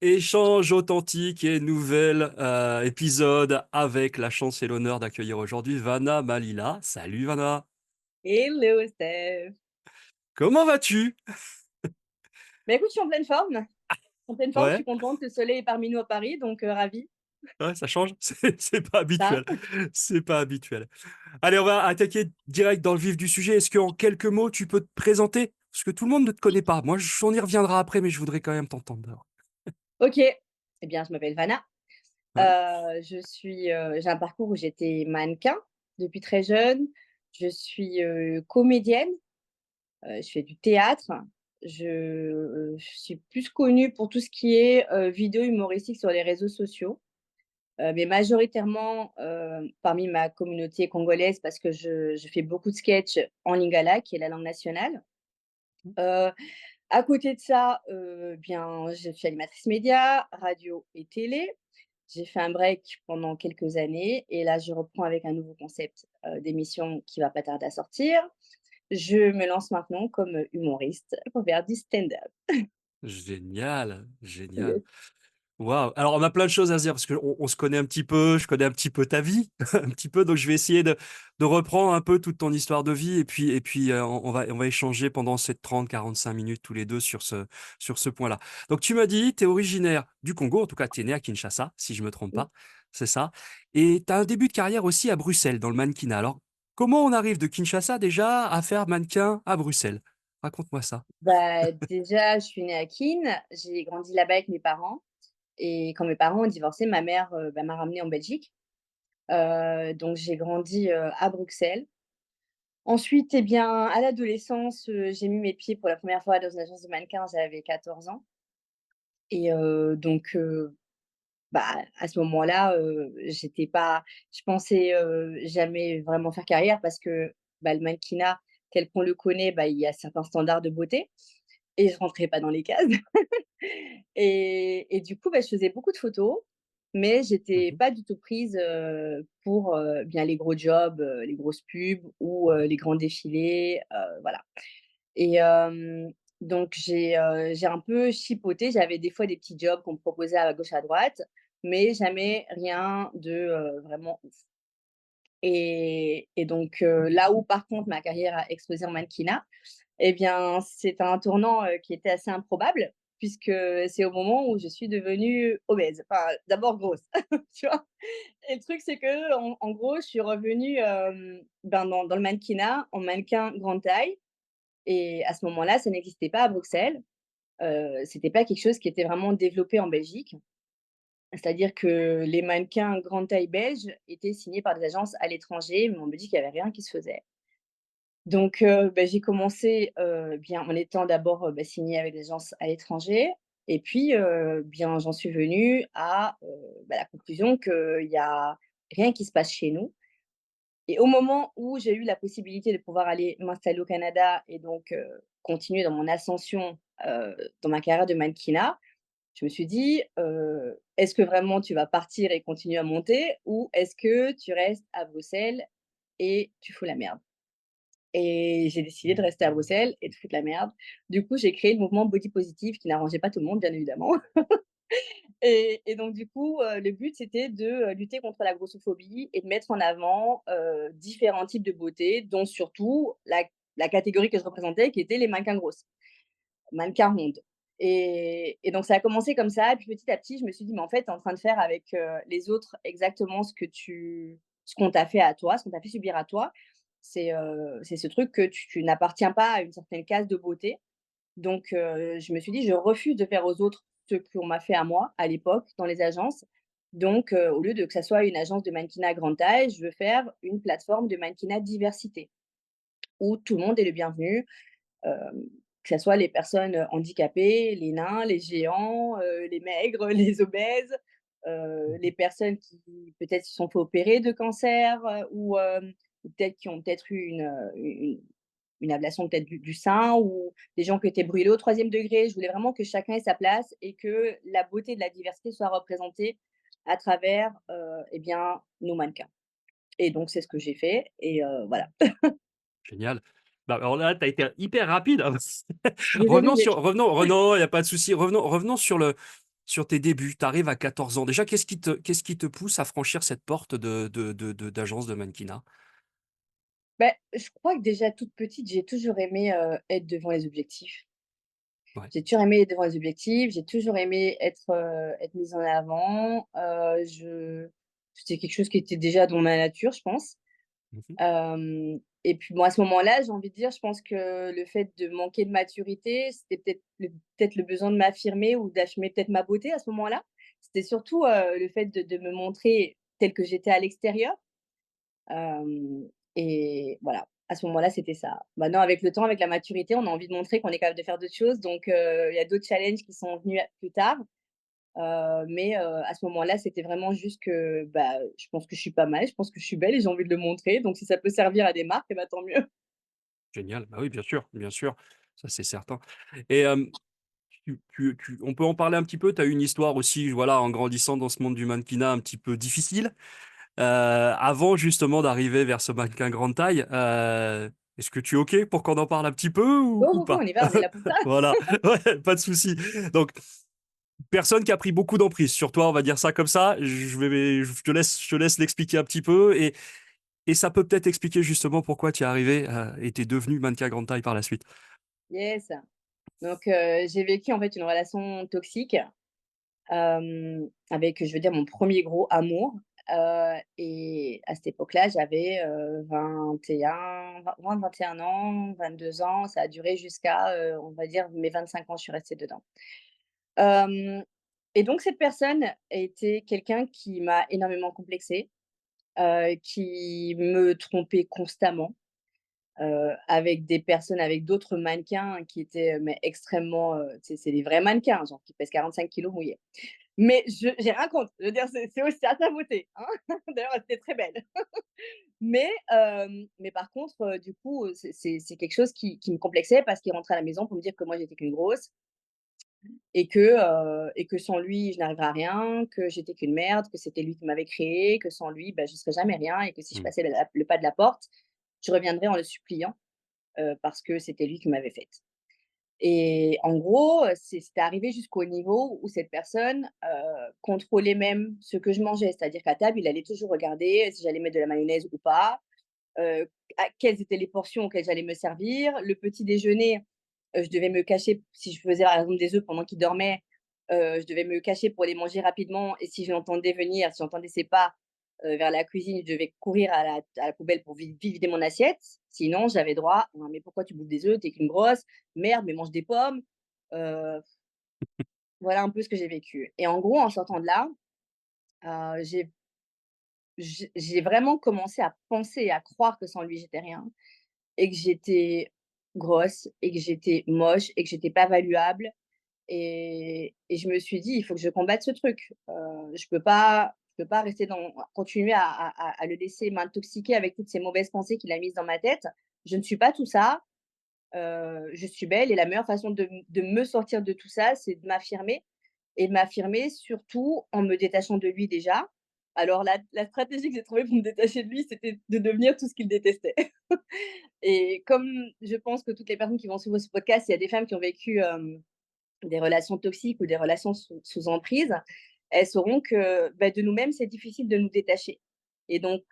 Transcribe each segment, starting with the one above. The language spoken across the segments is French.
Échange authentique et nouvel épisode avec la chance et l'honneur d'accueillir aujourd'hui Vanna Malila. Salut Vanna, Hello Steph. comment vas-tu? Bah, écoute, je suis en pleine forme. En pleine forme, je suis Ouais, contente, le soleil est parmi nous à Paris, donc ravie. ouais, ça change, c'est pas Ça. habituel, c'est pas habituel. Allez, on va attaquer direct dans le vif du sujet. Est-ce qu'en quelques mots, tu peux te présenter? Parce que tout le monde ne te connaît pas. Moi, on y reviendra après, mais je voudrais quand même t'entendre d'abord. OK. Eh bien, je m'appelle Vanna. Ouais, J'ai un parcours où j'étais mannequin depuis très jeune. Je suis, comédienne, je fais du théâtre. Je suis plus connue pour tout ce qui est, vidéo humoristique sur les réseaux sociaux, mais majoritairement, parmi ma communauté congolaise parce que je fais beaucoup de sketchs en lingala, qui est la langue nationale. Heu, à côté de ça, bien, je suis animatrice média, radio et télé. J'ai fait un break pendant quelques années et là, je reprends avec un nouveau concept, d'émission qui va pas tarder à sortir. Je me lance maintenant comme, humoriste pour faire du stand-up. génial, génial. Yes. Waouh! Alors, on a plein de choses à se dire parce qu'on se connaît un petit peu, je connais un petit peu ta vie, un petit peu, donc je vais essayer de reprendre un peu toute ton histoire de vie et puis on va échanger pendant ces 30-45 minutes tous les deux sur ce point-là. Donc, tu m'as dit, tu es originaire du Congo, en tout cas, tu es né à Kinshasa, si je me trompe pas, c'est ça? Et tu as un début de carrière aussi à Bruxelles, dans le mannequinat. Alors, comment on arrive de Kinshasa déjà à faire mannequin à Bruxelles? Raconte-moi ça. Bah, déjà, je suis née à Keene, j'ai grandi là-bas avec mes parents et quand mes parents ont divorcé, ma mère, bah, m'a ramenée en Belgique. Donc j'ai grandi, à Bruxelles. Ensuite, eh bien, à l'adolescence, j'ai mis mes pieds pour la première fois dans une agence de mannequin, j'avais 14 ans et bah, à ce moment-là, j'étais pas je pensais, jamais vraiment faire carrière parce que, bah, le mannequinat tel qu'on le connaît, bah, il y a certains standards de beauté et je rentrais pas dans les cases et du coup, bah, je faisais beaucoup de photos, mais j'étais Mhm. pas du tout prise, pour, bien les gros jobs, les grosses pubs ou, les grands défilés, voilà. Et donc j'ai un peu chipoté. J'avais des fois des petits jobs qu'on me proposait à gauche, à droite, mais jamais rien de, vraiment ouf. Et donc là où par contre ma carrière a explosé en mannequinat, eh bien, c'est un tournant, qui était assez improbable puisque c'est au moment où je suis devenue obèse. Enfin, d'abord grosse, tu vois? Et le truc, c'est qu'en gros, je suis revenue, ben, dans le mannequinat en mannequin grande taille et à ce moment-là, ça n'existait pas à Bruxelles. C'était pas quelque chose qui était vraiment développé en Belgique. C'est-à-dire que les mannequins grande taille belges étaient signés par des agences à l'étranger, mais en Belgique, il y avait rien qui se faisait. Donc bah, j'ai commencé, bien en étant d'abord, bah, signée avec des agences à l'étranger et puis, bien j'en suis venue à, bah, la conclusion qu'il y a rien qui se passe chez nous et au moment où j'ai eu la possibilité de pouvoir aller m'installer au Canada et donc continuer dans mon ascension, dans ma carrière de mannequinat, je me suis dit: «Est-ce que vraiment tu vas partir et continuer à monter ou est-ce que tu restes à Bruxelles et tu fous la merde?» Et j'ai décidé de rester à Bruxelles et de foutre la merde. Du coup, j'ai créé le mouvement Body Positive qui n'arrangeait pas tout le monde, bien évidemment. Et donc du coup, le but, c'était de, lutter contre la grossophobie et de mettre en avant, différents types de beauté, dont surtout la catégorie que je représentais qui était les mannequins grosses, mannequins rondes. Et donc ça a commencé comme ça et puis petit à petit, je me suis dit: «Mais en fait, tu es en train de faire avec, les autres exactement ce qu'on t'a fait à toi, ce qu'on t'a fait subir à toi. C'est ce truc que tu n'appartiens pas à une certaine case de beauté». Donc je me suis dit: «Je refuse de faire aux autres ce qu'on m'a fait à moi, à l'époque, dans les agences. Donc au lieu de que ça soit une agence de mannequinat grande taille, je veux faire une plateforme de mannequinat diversité, où tout le monde est le bienvenu, hem, que ça soit les personnes, handicapées, les nains, les géants, les maigres, les obèses, les personnes qui peut-être se sont fait opérer de cancer, ou peut-être qui ont peut-être eu une ablation peut-être du sein ou des gens qui étaient brûlés au 3e degré. Je voulais vraiment que chacun ait sa place et que la beauté de la diversité soit représentée à travers, eh bien, nos mannequins et donc c'est ce que j'ai fait et voilà. Génial. Bah, alors là, tu as été hyper rapide, hein. Désolée, j'ai Revenons, il y a pas de souci. Revenons sur sur tes débuts. Tu arrives à 14 ans. Déjà, qu'est-ce qui te pousse à franchir cette porte d'agence de mannequinat? Beh, je crois que déjà toute petite, j'ai toujours aimé, être devant les objectifs. Ouais. J'ai toujours aimé être devant les objectifs, j'ai toujours aimé être mise en avant, je c'était quelque chose qui était déjà dans ma nature, je pense. Mmh mh. Et puis bon, à ce moment-là, j'ai envie de dire, je pense que le fait de manquer de maturité, c'était peut-être le besoin de m'affirmer ou d'affirmer peut-être ma beauté à ce moment-là. C'était surtout, le fait de me montrer telle que j'étais à l'extérieur. Hem et voilà, à ce moment-là, c'était ça. Maintenant, avec le temps, avec la maturité, on a envie de montrer qu'on est capable de faire d'autres choses, donc il y a d'autres challenges qui sont venus plus tard. À ce moment-là, c'était vraiment juste que, bah, je pense que je suis pas mal, je pense que je suis belle et j'ai envie de le montrer, donc si ça peut servir à des marques, et bah, tant mieux. Génial. Bah oui, bien sûr, ça c'est certain et on peut en parler un petit peu? Tu as eu une histoire aussi, voilà, en grandissant dans ce monde du mannequinat un petit peu difficile, avant justement d'arriver vers ce mannequin grande taille, est-ce que tu es OK pour qu'on en parle un petit peu Go, ou go, go, pas? on y va, on est là pour ça. Voilà, ouais, pas de souci. Donc personne qui a pris beaucoup d'emprise sur toi, on va dire ça comme ça. Je te laisse l'expliquer un petit peu et ça peut peut-être expliquer justement pourquoi tu es arrivé, et tu es devenu mannequin grande taille par la suite. Yes. Donc j'ai vécu, en fait, une relation toxique, avec, je veux dire, mon premier gros amour, et à cette époque-là, j'avais, 21 ans, 22 ans. Ça a duré jusqu'à, on va dire, mes 25 ans, je suis restée dedans. Hem et donc cette personne était quelqu'un qui m'a énormément complexée, qui me trompait constamment, avec des personnes, avec d'autres mannequins qui étaient, mais extrêmement, tu sais, c'est des vrais mannequins, genre qui pèsent 45 kilos mouillés. Mais j'ai rien contre, je veux dire, c'est aussi à sa beauté, hein. D'ailleurs, elle était très belle. Mais par contre, du coup, c'est quelque chose qui me complexait parce qu'il rentrait à la maison pour me dire que moi, j'étais qu'une grosse et que sans lui, je n'arriverais à rien, que j'étais qu'une merde, que c'était lui qui m'avait créée, que sans lui, bah, je serais jamais rien et que si je Mmh. passais le pas de la porte, je reviendrais en le suppliant, parce que c'était lui qui m'avait faite. Et en gros, c'était arrivé jusqu'au niveau où cette personne, contrôlait même ce que je mangeais. C'est-à-dire qu'à table, il allait toujours regarder si j'allais mettre de la mayonnaise ou pas, quelles étaient les portions auxquelles j'allais me servir. Le petit déjeuner, je devais me cacher si je faisais par exemple des œufs pendant qu'il dormait, je devais me cacher pour les manger rapidement et si je l'entendais venir, si j'entendais ses pas, vers la cuisine, je devais courir à la poubelle pour vider mon assiette. Sinon, j'avais droit: «Non mais pourquoi tu bouffes des œufs? Tu qu'une grosse. Merde, mais mange des pommes». Heu, voilà un peu ce que j'ai vécu et en gros, en sortant de là, j'ai vraiment commencé à penser et à croire que sans lui, j'étais rien et que j'étais grosse et que j'étais moche et que j'étais pas valuable et je me suis dit: «Il faut que je combatte ce truc, je peux pas rester dans continuer à le laisser m'intoxiquer avec toutes ces mauvaises pensées qu'il a mises dans ma tête. Je ne suis pas tout ça, je suis belle et la meilleure façon de me sortir de tout ça, c'est de m'affirmer et de m'affirmer surtout en me détachant de lui déjà. Alors la stratégie que j'ai trouvée pour me détacher de lui, c'était de devenir tout ce qu'il détestait. Et comme je pense que toutes les personnes qui vont suivre ce podcast, il y a des femmes qui ont vécu, des relations toxiques ou des relations sous emprise, elles sauront que, bah, de nous-mêmes, c'est difficile de nous détacher. Et donc,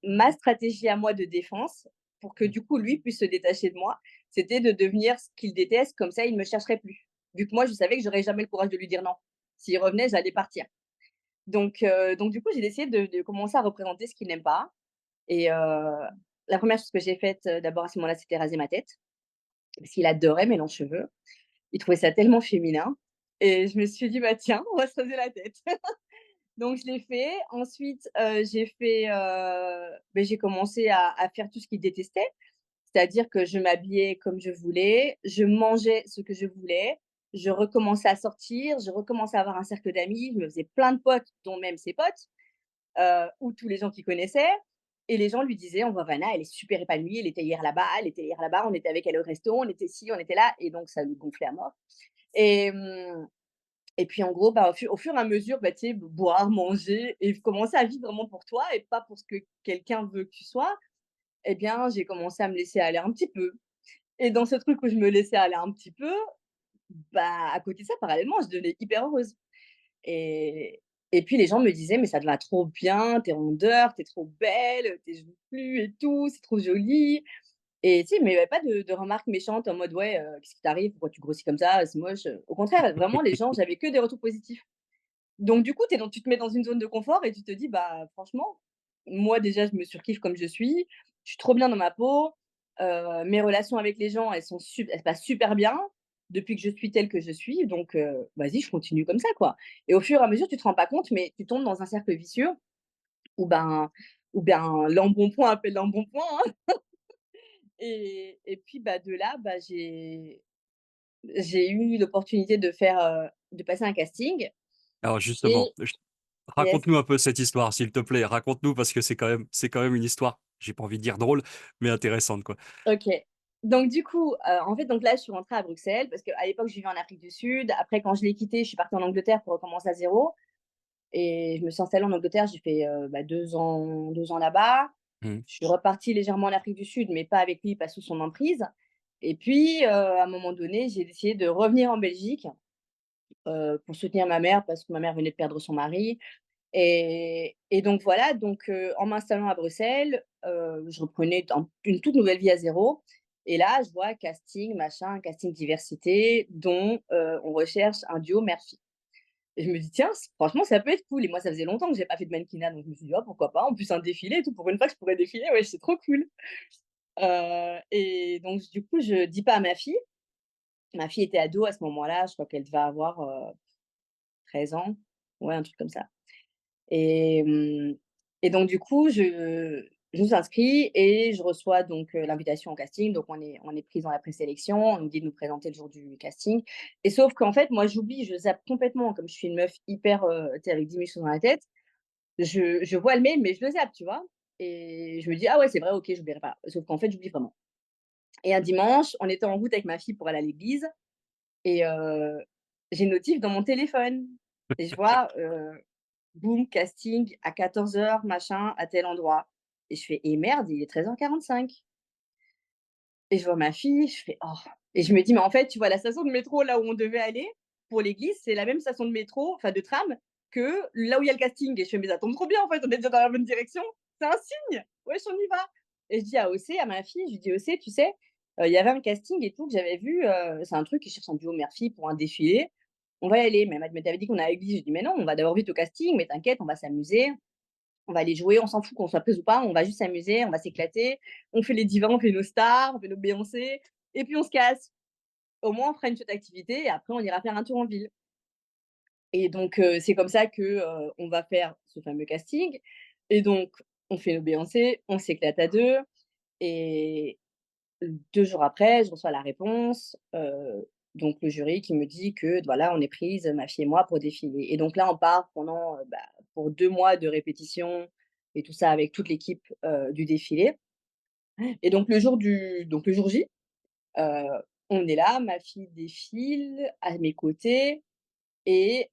ma stratégie à moi de défense, pour que du coup lui puisse se détacher de moi, c'était de devenir ce qu'il déteste, comme ça il ne me chercherait plus. Vu que moi, je savais que j'aurais jamais le courage de lui dire non. S'il revenait, j'allais partir. Donc du coup, j'ai décidé de commencer à représenter ce qu'il n'aime pas. Et la première chose que j'ai faite, d'abord à ce moment-là, c'était raser ma tête, parce qu'il adorait mes longs cheveux. Il trouvait ça tellement féminin et je me suis dit: «Bah, tiens, on va se raser la tête». Donc je l'ai fait. Ensuite, j'ai commencé à faire tout ce qu'il détestait. C'est-à-dire que je m'habillais comme je voulais, je mangeais ce que je voulais, je recommençais à sortir, je recommençais à avoir un cercle d'amis, je me faisais plein de potes, dont même ses potes, ou tous les gens qu'il connaissait et les gens lui disaient: «On voit Vanna, elle est super épanouie, elle était hier là-bas, elle était hier là-bas, on était avec elle au resto, on était ci, on était là» et donc ça lui gonflait à mort. Et et puis en gros, bah, au fur et à mesure, bah, tu sais, boire, manger et commencer à vivre vraiment pour toi et pas pour ce que quelqu'un veut que tu sois, eh bien, j'ai commencé à me laisser aller un petit peu. Et dans ce truc où je me laissais aller un petit peu, bah, à côté de ça, parallèlement, je devenais hyper heureuse. et et puis les gens me disaient: «Mais ça te va trop bien, tu es rondeur, tu es trop belle, tes joues flues et tout, c'est trop joli». Et tu sais, mais il y avait pas de remarques méchantes en mode: «Ouais, qu'est-ce qui t'arrive? Pourquoi tu grossis comme ça? C'est moche». Au contraire, vraiment les gens j'avais que des retours positifs. Donc du coup, tu te mets dans une zone de confort et tu te dis: «Bah, franchement, moi déjà, je me surkiffe comme je suis trop bien dans ma peau, mes relations avec les gens, elles se passent super bien depuis que je suis telle que je suis, donc vas-y, je continue comme ça, quoi». Et au fur et à mesure, tu te rends pas compte, mais tu tombes dans un cercle vicieux où ben l'embonpoint appelle l'embonpoint, hein. Et puis, bah, de là, bah, j'ai eu l'opportunité de passer un casting Alors et justement, yes. raconte-nous un peu cette histoire, s'il te plaît. Raconte-nous parce que c'est quand même une histoire, j'ai pas envie de dire drôle, mais intéressante, quoi. OK. Donc du coup, en fait, donc là, je suis rentrée à Bruxelles parce qu'à l'époque, je vivais en Afrique du Sud. Après, quand je l'ai quitté, je suis partie en Angleterre pour recommencer à zéro et je me suis installée en Angleterre. J'ai fait, bah, 2 ans là-bas. Mmh. Je suis repartie légèrement en Afrique du Sud, mais pas avec lui, pas sous son emprise. Et puis, à un moment donné, j'ai décidé de revenir en Belgique, pour soutenir ma mère parce que ma mère venait de perdre son mari. Et donc voilà, donc en m'installant à Bruxelles, je reprenais une toute nouvelle vie à zéro. Et là, je vois casting, machin, casting diversité dont, on recherche un duo mère-fille. Et je me dis: «Tiens, franchement, ça peut être cool». Et moi, ça faisait longtemps que j'ai pas fait de mannequinat, donc je me suis dit: «Oh, pourquoi pas? En plus, un défilé et tout, pour une fois que je pourrais défiler, ouais, c'est trop cool». Et donc du coup, je dis pas à ma fille. Ma fille était ado à ce moment-là, je crois qu'elle devait avoir, 13 ans, ouais, un truc comme ça. Et et donc du coup, je nous inscris et je reçois donc l'invitation au casting. Donc on est prise dans la présélection, on nous dit de nous présenter le jour du casting. Et sauf qu'en fait, moi j'oublie, je zappe complètement comme je suis une meuf hyper, tu sais, avec 10 000 choses dans la tête. Je vois le mail, mais je le zappe, tu vois? Et je me dis: «Ah ouais, c'est vrai, OK, j'oublierai pas». Sauf qu'en fait, j'oublie vraiment. Et un dimanche, on était en route avec ma fille pour aller à l'église et j'ai une notif dans mon téléphone et je vois, boum, casting à 14 heures machin, à tel endroit. Et je fais: «Et merde, il est 13h45». Et je vois ma fille, je fais: «Oh». Et je me dis: «Mais en fait, tu vois, la station de métro là où on devait aller pour l'église, c'est la même station de métro, enfin de tram, que là où il y a le casting». Et je fais: «Mais ça tombe trop bien en fait, on est déjà dans la bonne direction, c'est un signe, wesh, on y va». Et je dis à Océ, à ma fille, je lui dis: «Océ, tu sais, il y avait un casting et tout que j'avais vu, c'est un truc, qui cherche un duo mère-fille pour un défilé, on va y aller». Mais elle m'a dit: «Mais tu avais dit qu'on allait à l'église». Je dis: «Mais non, on va d'abord vite au casting, mais t'inquiète, on va s'amuser». On va aller jouer, on s'en fout qu'on soit prise ou pas, on va juste s'amuser, on va s'éclater. On fait les divas, on fait nos stars, on fait nos Beyoncé et puis on se casse. Au moins, on fera une chouette activité et après on ira faire un tour en ville. Et donc c'est comme ça que, on va faire ce fameux casting. Et donc on fait nos Beyoncé, on s'éclate à 2. Et 2 jours après, je reçois la réponse, donc le jury qui me dit que voilà, on est prises, ma fille et moi, pour défiler. Et donc là, on part pendant, bah, pour 2 mois de répétition et tout ça avec toute l'équipe, du défilé. Et donc le jour J, heu, on est là, ma fille défile à mes côtés et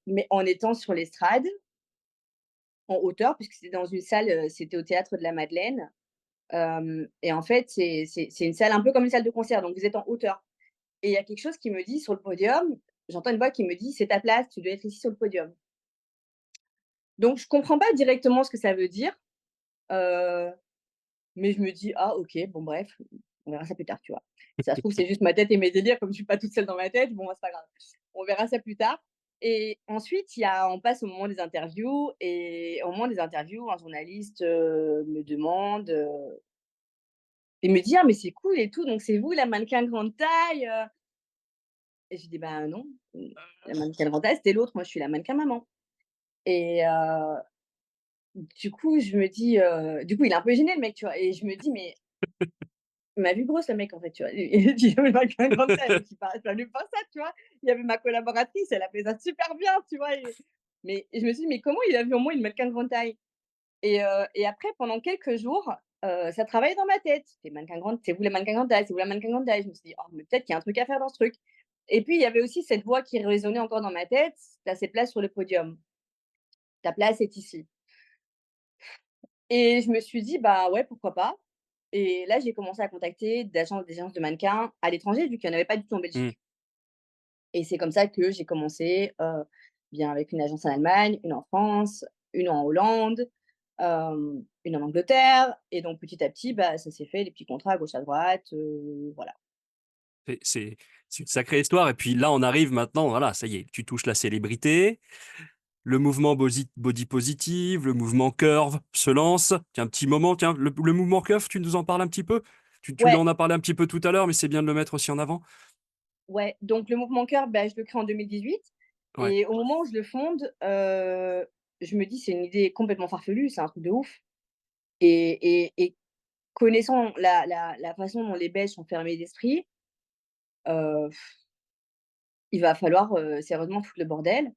mais en étant sur l'estrade, en hauteur, puisque c'était dans une salle, c'était au théâtre de la Madeleine. Et en fait, c'est une salle un peu comme une salle de concert, donc vous êtes en hauteur. Et il y a quelque chose qui me dit sur le podium, j'entends une voix qui me dit: «C'est ta place, tu dois être ici sur le podium». Donc je comprends pas directement ce que ça veut dire, heu, mais je me dis: «Ah OK, bon bref, on verra ça plus tard», tu vois? Ça se trouve, c'est juste ma tête et mes délires, comme je suis pas toute seule dans ma tête, bon, bah, c'est pas grave. On verra ça plus tard. Et ensuite, on passe au moment des interviews et au moment des interviews, un journaliste, me demande, il me dit: «Ah mais c'est cool et tout, donc c'est vous la mannequin grande taille?» Et j'ai dit: «Bah non, la mannequin grande taille, c'était l'autre, moi je suis la mannequin maman». Et du coup, je me dis, du coup, il est un peu gêné le mec, tu vois? Et je me dis: «Mais il m'a vu grosse le mec en fait, tu vois?» Et il dit: «Mais mannequin grande taille», donc il parle lui pas ça, tu vois? Il y avait ma collaboratrice, elle a fait ça super bien, tu vois? Et je me suis dit: «Mais comment il a vu en moi une mannequin grande taille?» Et après pendant quelques jours, ça travaillait dans ma tête. C'est vous les mannequins grande taille, c'est vous la mannequin grande taille». Je me suis dit: «Oh mais peut-être qu'il y a un truc à faire dans ce truc». Et puis il y avait aussi cette voix qui résonnait encore dans ma tête: «Tu as cette place sur le podium. Ta place est ici». Et je me suis dit: «Bah ouais, pourquoi pas?» Et là, j'ai commencé à contacter des agences de mannequins à l'étranger, vu qu'il y en avait pas du tout en Mmh. Belgique. Et c'est comme ça que j'ai commencé, bien avec une agence en Allemagne, une en France, une en Hollande, une en Angleterre et donc petit à petit, bah, ça s'est fait des petits contrats à gauche à droite, voilà. C'est une sacrée histoire et puis là, on arrive maintenant, voilà, ça y est, tu touches la célébrité, le mouvement body positive, le mouvement curve se lance. Tiens, un petit moment, tiens, le mouvement curve, tu nous en parles un petit peu? Tu Ouais, en as parlé un petit peu tout à l'heure, mais c'est bien de le mettre aussi en avant. ouais, donc le mouvement cœur, bah, je le crée en 2018 Ouais, et au moment où je le fonde, je me dis: «C'est une idée complètement farfelue, c'est un truc de ouf» et connaissant la façon dont les Belges sont fermés d'esprit, heu, il va falloir, sérieusement foutre le bordel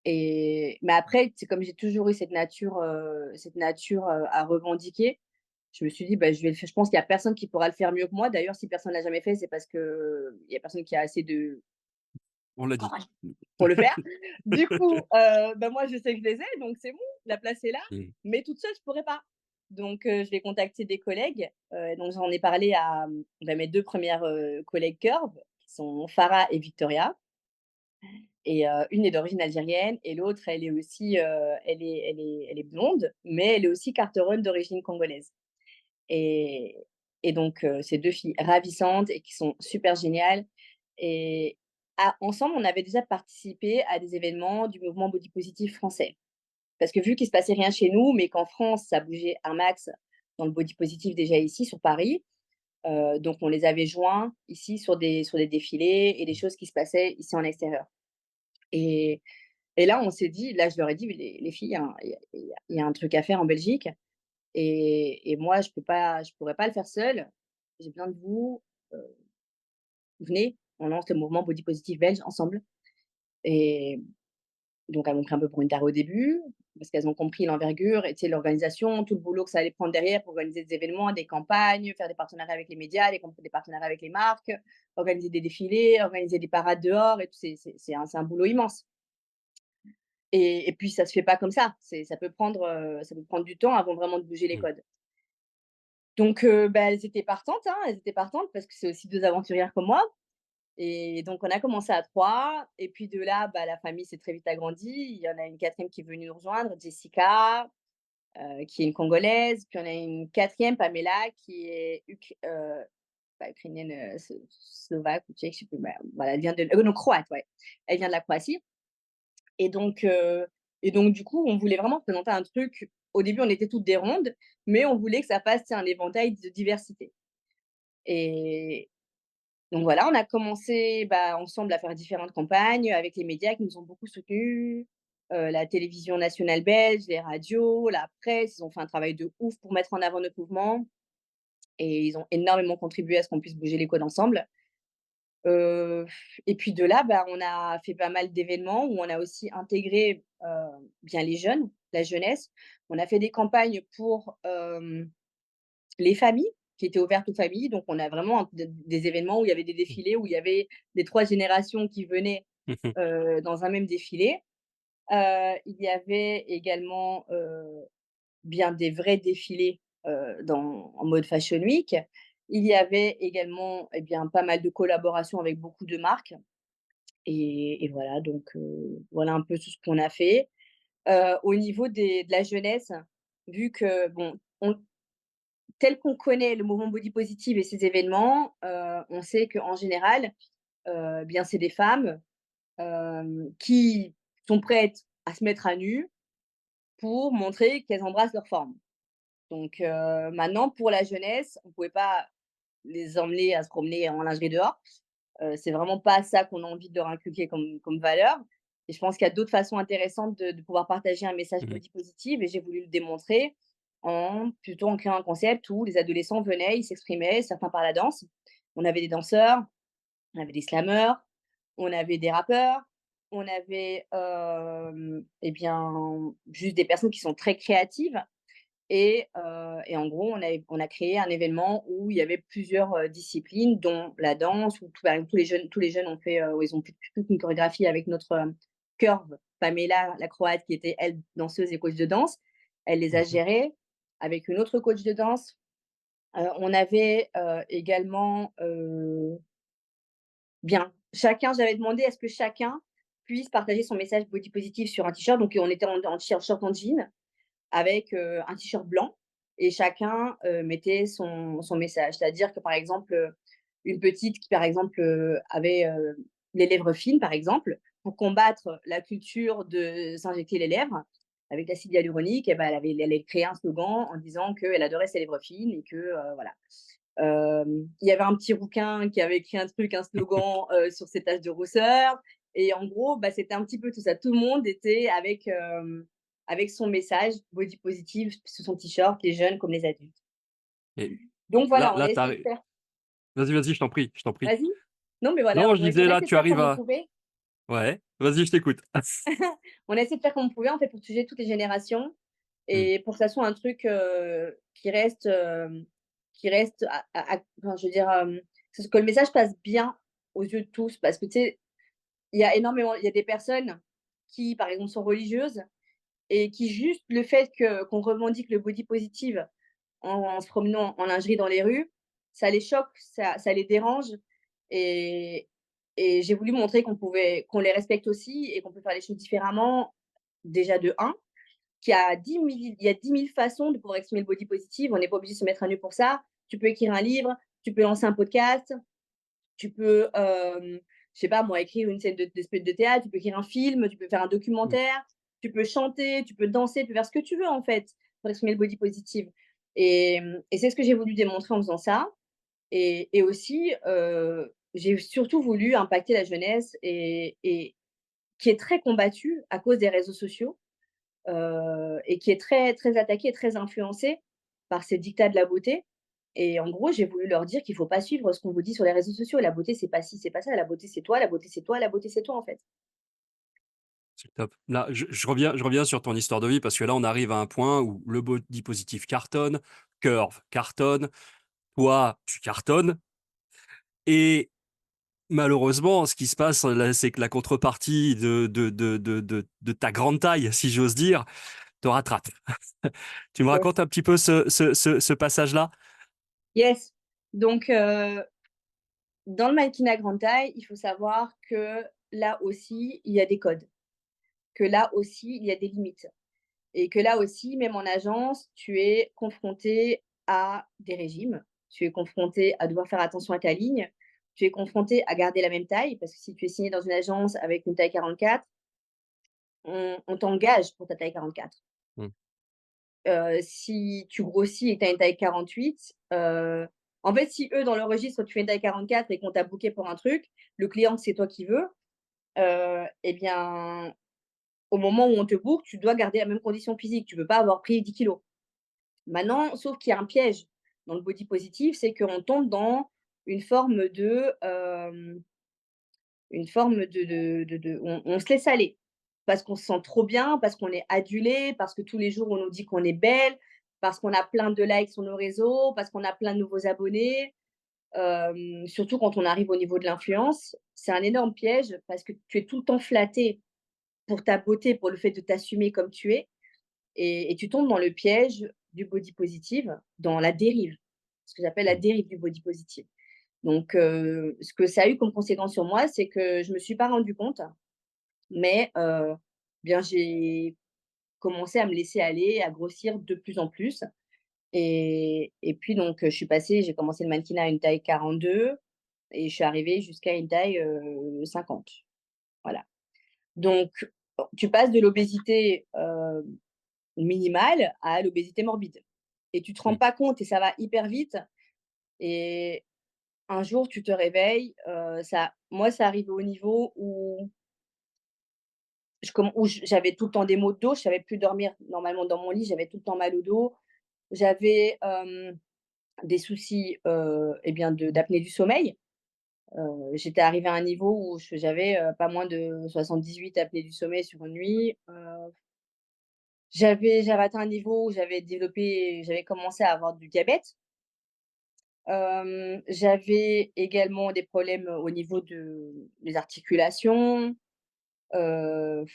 et mais après, c'est comme j'ai toujours eu cette nature, à revendiquer, je me suis dit: «Bah, je vais le faire». Je pense qu'il y a personne qui pourra le faire mieux que moi. D'ailleurs, si personne l'a jamais fait, c'est parce qu'il y a personne qui a assez de on l'a dit. courage pour le faire. Du coup, bah, moi, je sais que je les ai, donc c'est bon, la place est là, Mmh. mais toute seule, je pourrais pas. Donc je vais contacter des collègues, donc j'en ai parlé à, bah, mes 2 premières collègues Curve, qui sont Farah et Victoria et une est d'origine algérienne et l'autre, elle est aussi, elle est blonde, mais elle est aussi quarteronne d'origine congolaise et donc c'est 2 filles ravissantes et qui sont super géniales et ensemble, on avait déjà participé à des événements du mouvement body positive français. Parce que vu qu'il se passait rien chez nous, mais qu'en France, ça bougeait un max dans le body positive déjà ici sur Paris, donc on les avait joints ici sur des défilés et des choses qui se passaient ici en extérieur et là, on s'est dit là, je leur ai dit: «Les filles, il y a un truc à faire en Belgique et moi, je pourrais pas le faire seule. J'ai besoin de vous, heu, venez, on lance le mouvement body positive belge ensemble» et donc elles m'ont pris un peu pour une tarée au début, parce qu'elles ont compris l'envergure et tu sais, l'organisation, tout le boulot que ça allait prendre derrière pour organiser des événements, des campagnes, faire des partenariats avec les médias, des partenariats avec les marques, organiser des défilés, organiser des parades dehors et tout. C'est un boulot immense et puis ça se fait pas comme ça. Ça peut prendre du temps avant vraiment de bouger les Mmh. codes. Donc bah, elles étaient partantes, hein, elles étaient partantes parce que c'est aussi 2 aventurières comme moi et donc on a commencé à 3 et puis de là, bah, la famille s'est très vite agrandie. Il y en a une 4e qui est venue nous rejoindre, Jessica, qui est une Congolaise. Puis on a une 4e, Pamela, qui est pas ukrainienne, slovaque ou tchèque, je sais plus, bah, voilà, elle vient de non, croate, ouais. Elle vient de la Croatie et donc du coup, on voulait vraiment présenter un truc au début, on était toutes des rondes, mais on voulait que ça fasse, tu sais, un éventail de diversité et donc voilà, on a commencé, bah, ensemble à faire différentes campagnes avec les médias qui nous ont beaucoup soutenus, la télévision nationale belge, les radios, la presse. Ils ont fait un travail de ouf pour mettre en avant notre mouvement et ils ont énormément contribué à ce qu'on puisse bouger les codes ensemble. Heu et puis de là, bah, on a fait pas mal d'événements où on a aussi intégré, bien les jeunes, la jeunesse. On a fait des campagnes pour, les familles, qui étaient ouvertes aux familles. Donc on a vraiment des événements où il y avait des Mmh. défilés, où il y avait les 3 générations qui venaient, dans un même défilé. Il y avait également, bien des vrais défilés, en mode Fashion Week. Il y avait également, eh bien, pas mal de collaborations avec beaucoup de marques et voilà donc voilà un peu tout ce qu'on a fait. Au niveau de la jeunesse, vu que bon, tel qu'on connaît le mouvement body positive et ses événements, on sait qu'en général, bien c'est des femmes, qui sont prêtes à se mettre à nu pour montrer qu'elles embrassent leur forme. Donc maintenant pour la jeunesse, on ne pouvait pas les emmener à se promener en lingerie dehors. C'est vraiment pas ça qu'on a envie de leur inculquer comme valeur et je pense qu'il y a d'autres façons intéressantes de pouvoir partager un message Mmh. body positive et j'ai voulu le démontrer en créant un concept où les adolescents venaient, ils s'exprimaient, certains par la danse. On avait des danseurs, on avait des slameurs, on avait des rappeurs, on avait, et bien, juste des personnes qui sont très créatives et en gros, on a créé un événement où il y avait plusieurs, disciplines, dont la danse, où par exemple, tous les jeunes ont fait, ils ont fait toute une chorégraphie avec notre, Curve, Pamela, la Croate, qui était, elle, danseuse et coach de danse. Elle les a Mmh. gérés avec une autre coach de danse. On avait, également, bien, j'avais demandé à ce que chacun puisse partager son message body positive sur un t-shirt. Donc on était en short en jean avec, un t-shirt blanc et chacun, mettait son message. C'est-à-dire que, par exemple, une petite qui, par exemple, avait, les lèvres fines, par exemple, pour combattre la culture de s'injecter les lèvres avec l'acide hyaluronique et ben, elle avait créé un slogan en disant qu'elle adorait ses lèvres fines et que, voilà. Il y avait un petit rouquin qui avait écrit un slogan, sur ses taches de rousseur et en gros, bah, c'était un petit peu tout ça. Tout le monde était avec, avec son message body positive sur son t-shirt, les jeunes comme les adultes. Et Donc là voilà, on a là, tu essayé de faire vas-y, vas-y, je t'en prie, je t'en prie. vas-y? Non, mais voilà, Non, je on disais a là, essayé de tu faire arrives comme on à pouvait. ouais, vas-y, je t'écoute. On a essayé de faire comme on pouvait, en fait, pour toucher toutes les générations Mmh, et pour que ça soit un truc, qui reste à enfin, je veux dire, que le message passe bien aux yeux de tous parce que, tu sais, il y a des personnes qui, par exemple, sont religieuses et qui juste le fait qu'on revendique le body positive en se promenant en lingerie dans les rues, ça les choque, ça les dérange et j'ai voulu montrer qu'on les respecte aussi et qu'on peut faire les choses différemment. Déjà de un il y a 10 000 façons de pouvoir exprimer le body positive. On n'est pas obligé de se mettre à nu pour ça. Tu peux écrire un livre, tu peux lancer un podcast, tu peux, je sais pas moi, écrire une scène de théâtre, tu peux écrire un film, tu peux faire un mmh. documentaire, tu peux chanter, tu peux danser, tu peux faire ce que tu veux en fait pour exprimer le body positive et c'est ce que j'ai voulu démontrer en faisant ça et aussi, j'ai surtout voulu impacter la jeunesse et qui est très combattue à cause des réseaux sociaux, et qui est très, très attaquée et très influencée par ces dictats de la beauté et en gros, j'ai voulu leur dire qu'il faut pas suivre ce qu'on vous dit sur les réseaux sociaux. La beauté, c'est pas ci, c'est pas ça. La beauté, c'est toi. La beauté, c'est toi. La beauté, c'est toi, en fait. C'est top. Là, je reviens sur ton histoire de vie parce que là, on arrive à un point où le body positif cartonne, Curve cartonne, toi, tu cartonnes et malheureusement, ce qui se passe là, c'est que la contrepartie de ta grande taille, si j'ose dire, te rattrape. Tu me Yes. racontes un petit peu ce passage-là? Yes. Donc, dans le mannequinat grande taille, il faut savoir que là aussi, il y a des codes, que là aussi, il y a des limites et que là aussi, même en agence, tu es confronté à des régimes, tu es confronté à devoir faire attention à ta ligne, tu es confronté à garder la même taille parce que si tu es signé dans une agence avec une taille 44, on t'engage pour ta taille 44. Mmh. Si tu grossis et que tu as une taille 48, en fait, si eux, dans le registre, tu fais une taille 44 et qu'on t'a booké pour un truc, le client, c'est toi qui veux, et bien, au moment où on te book, tu dois garder la même condition physique. Tu ne peux pas avoir pris 10 kilos. Maintenant, sauf qu'il y a un piège dans le body positive, c'est qu'on tombe dans une forme de, on se laisse aller parce qu'on se sent trop bien, parce qu'on est adulé, parce que tous les jours on nous dit qu'on est belle, parce qu'on a plein de likes sur nos réseaux, parce qu'on a plein de nouveaux abonnés. Surtout quand on arrive au niveau de l'influence, c'est un énorme piège parce que tu es tout le temps flatté pour ta beauté, pour le fait de t'assumer comme tu es et tu tombes dans le piège du body positive, dans la dérive, ce que j'appelle la Mmh. dérive du body positive. Donc ce que ça a eu comme conséquence sur moi, c'est que je ne me suis pas rendu compte mais bien, j'ai commencé à me laisser aller, à grossir de plus en plus et puis donc j'ai commencé le mannequinat à une taille 42 et je suis arrivée jusqu'à une taille, 50. Voilà. Donc tu passes de l'obésité, minimale à l'obésité morbide et tu te rends Mmh. pas compte et ça va hyper vite et un jour tu te réveilles, ça arrivait au niveau où j'avais tout le temps des maux de dos, je savais plus dormir normalement dans mon lit, j'avais tout le temps mal au dos. J'avais, des soucis, et bien d'apnée du sommeil. J'étais arrivée à un niveau où j'avais, pas moins de 78 apnées du sommeil sur une nuit. J'avais atteint un niveau où j'avais commencé à avoir du diabète. J'avais également des problèmes, au niveau des articulations. Heu,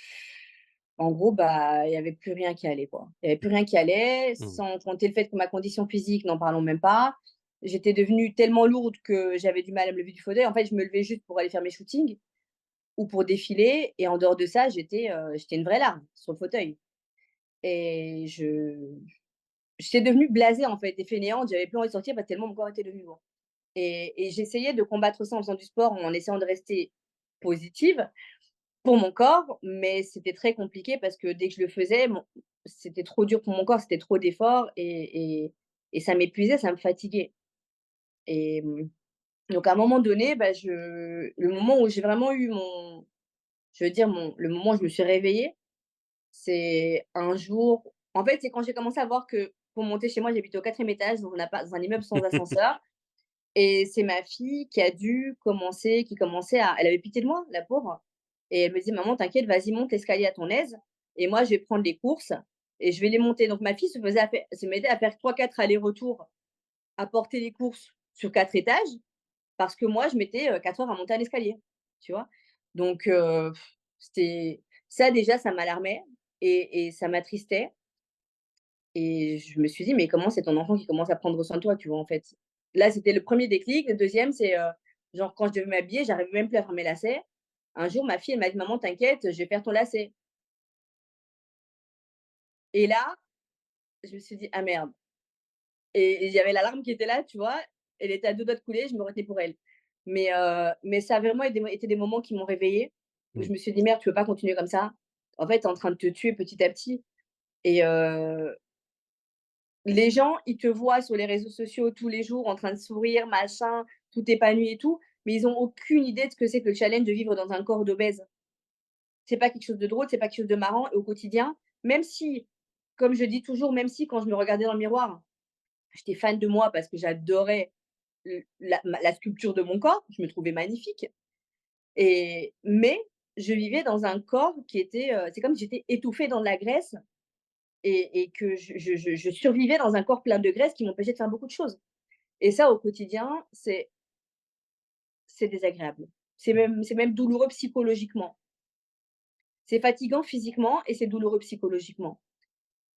En gros, bah, il y avait plus rien qui allait, quoi. Il y avait plus rien qui allait, Mmh. sans compter le fait que ma condition physique, n'en parlons même pas. J'étais devenue tellement lourde que j'avais du mal à me lever du fauteuil. En fait, je me levais juste pour aller faire mes shootings. ou pour défiler et en dehors de ça, j'étais une vraie larve sur le fauteuil et j'étais devenue blasée, en fait et fainéante. J'avais plus envie de sortir parce que tellement mon corps était devenu lourd et j'essayais de combattre ça en faisant du sport, en essayant de rester positive pour mon corps, mais c'était très compliqué parce que dès que je le faisais, c'était trop dur pour mon corps, c'était trop d'efforts et ça m'épuisait, ça me fatiguait et donc à un moment donné, bah, le moment où j'ai vraiment eu je veux dire le moment où je me suis réveillée, c'est un jour en fait, c'est quand j'ai commencé à voir que pour monter chez moi, j'habite au 4e étage dans un immeuble sans ascenseur et c'est ma fille qui commençait à elle avait pitié de moi, la pauvre et elle me dit: «Maman, t'inquiète, vas-y, monte l'escalier à ton aise et moi, je vais prendre les courses et je vais les monter». Donc ma fille se mettait à faire 3-4 allers-retours, à porter les courses sur 4 étages parce que moi, je mettais, 4 heures à monter un escalier, tu vois? Donc c'était ça déjà, ça m'alarmait et ça m'attristait et je me suis dit: «Mais comment c'est ton enfant qui commence à prendre soin de toi?» tu vois, en fait? Là, c'était le premier déclic. Le deuxième, c'est, genre quand je devais m'habiller, j'arrivais même plus à faire mes lacets. Un jour, ma fille, elle m'a dit: «Maman, t'inquiète, je vais faire ton lacet» et là, je me suis dit: «Ah merde» et il y avait l'alarme qui était là, tu vois? Elle était à 2 doigts de couler, je me retenais pour elle. Mais ça a vraiment été des moments qui m'ont réveillée, où je Mmh. me suis dit: «Merde, tu peux pas continuer comme ça. En fait, tu es en train de te tuer petit à petit» et les gens, ils te voient sur les réseaux sociaux tous les jours en train de sourire, machin, tout épanoui et tout, mais ils ont aucune idée de ce que c'est que le challenge de vivre dans un corps d'obèse. C'est pas quelque chose de drôle, c'est pas quelque chose de marrant et au quotidien, même si, comme je dis toujours, même si quand je me regardais dans le miroir, j'étais fan de moi parce que j'adorais la sculpture de mon corps, je me trouvais magnifique mais je vivais dans un corps qui était, c'est comme si j'étais étouffée dans de la graisse et que je survivais dans un corps plein de graisse qui m'empêchait de faire beaucoup de choses et ça, au quotidien, c'est désagréable. C'est même douloureux psychologiquement. C'est fatigant physiquement et c'est douloureux psychologiquement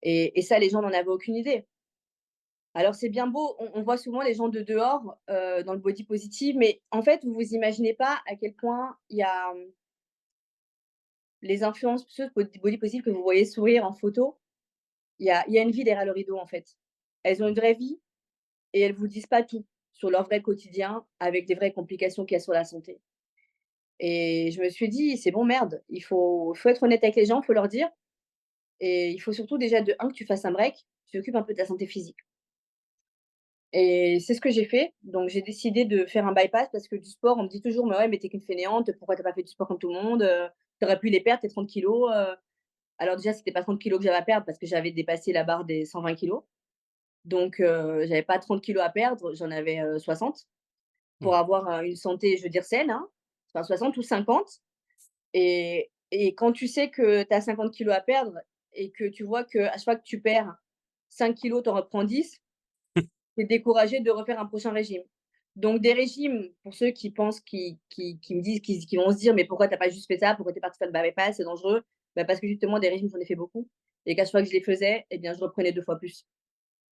et ça, les gens n'en avaient aucune idée. Alors c'est bien beau, on voit souvent les gens de dehors, dans le body positive, mais en fait, vous vous imaginez pas à quel point il y a, les influenceuses body positive que vous voyez sourire en photo, il y a une vie derrière le rideau, en fait. Elles ont une vraie vie et elles vous disent pas tout sur leur vrai quotidien avec des vraies complications qu'il y a sur la santé et je me suis dit: «C'est bon, merde, il faut être honnête avec les gens, il faut leur dire et il faut surtout déjà de 1 que tu fasses un break, tu t'occupes un peu de ta santé physique» et c'est ce que j'ai fait. Donc j'ai décidé de faire un bypass parce que du sport, on me dit toujours: «Mais ouais, mais tu es qu'une fainéante, pourquoi tu as pas fait du sport comme tout le monde, tu aurais pu les perdre tes 30 kilogrammes, Alors déjà, c'était pas 30 kilos que j'avais à perdre parce que j'avais dépassé la barre des 120 kilos. Donc j'avais pas 30 kilos à perdre, j'en avais, 60 pour Ouais. avoir, une santé, je veux dire saine, hein. Enfin 60 ou 50 et quand tu sais que tu as 50 kilos à perdre et que tu vois qu'à chaque fois que tu perds 5 kilos, tu en reprends 10, tu es découragé de refaire un prochain régime. Donc des régimes, pour ceux qui pensent qui me disent qui vont se dire: «Mais pourquoi tu as pas juste fait ça? Pourquoi tu es parti faire le bypass? C'est dangereux». Bah, parce que justement des régimes, j'en ai fait beaucoup et qu'à chaque fois que je les faisais et bien je reprenais 2 fois plus.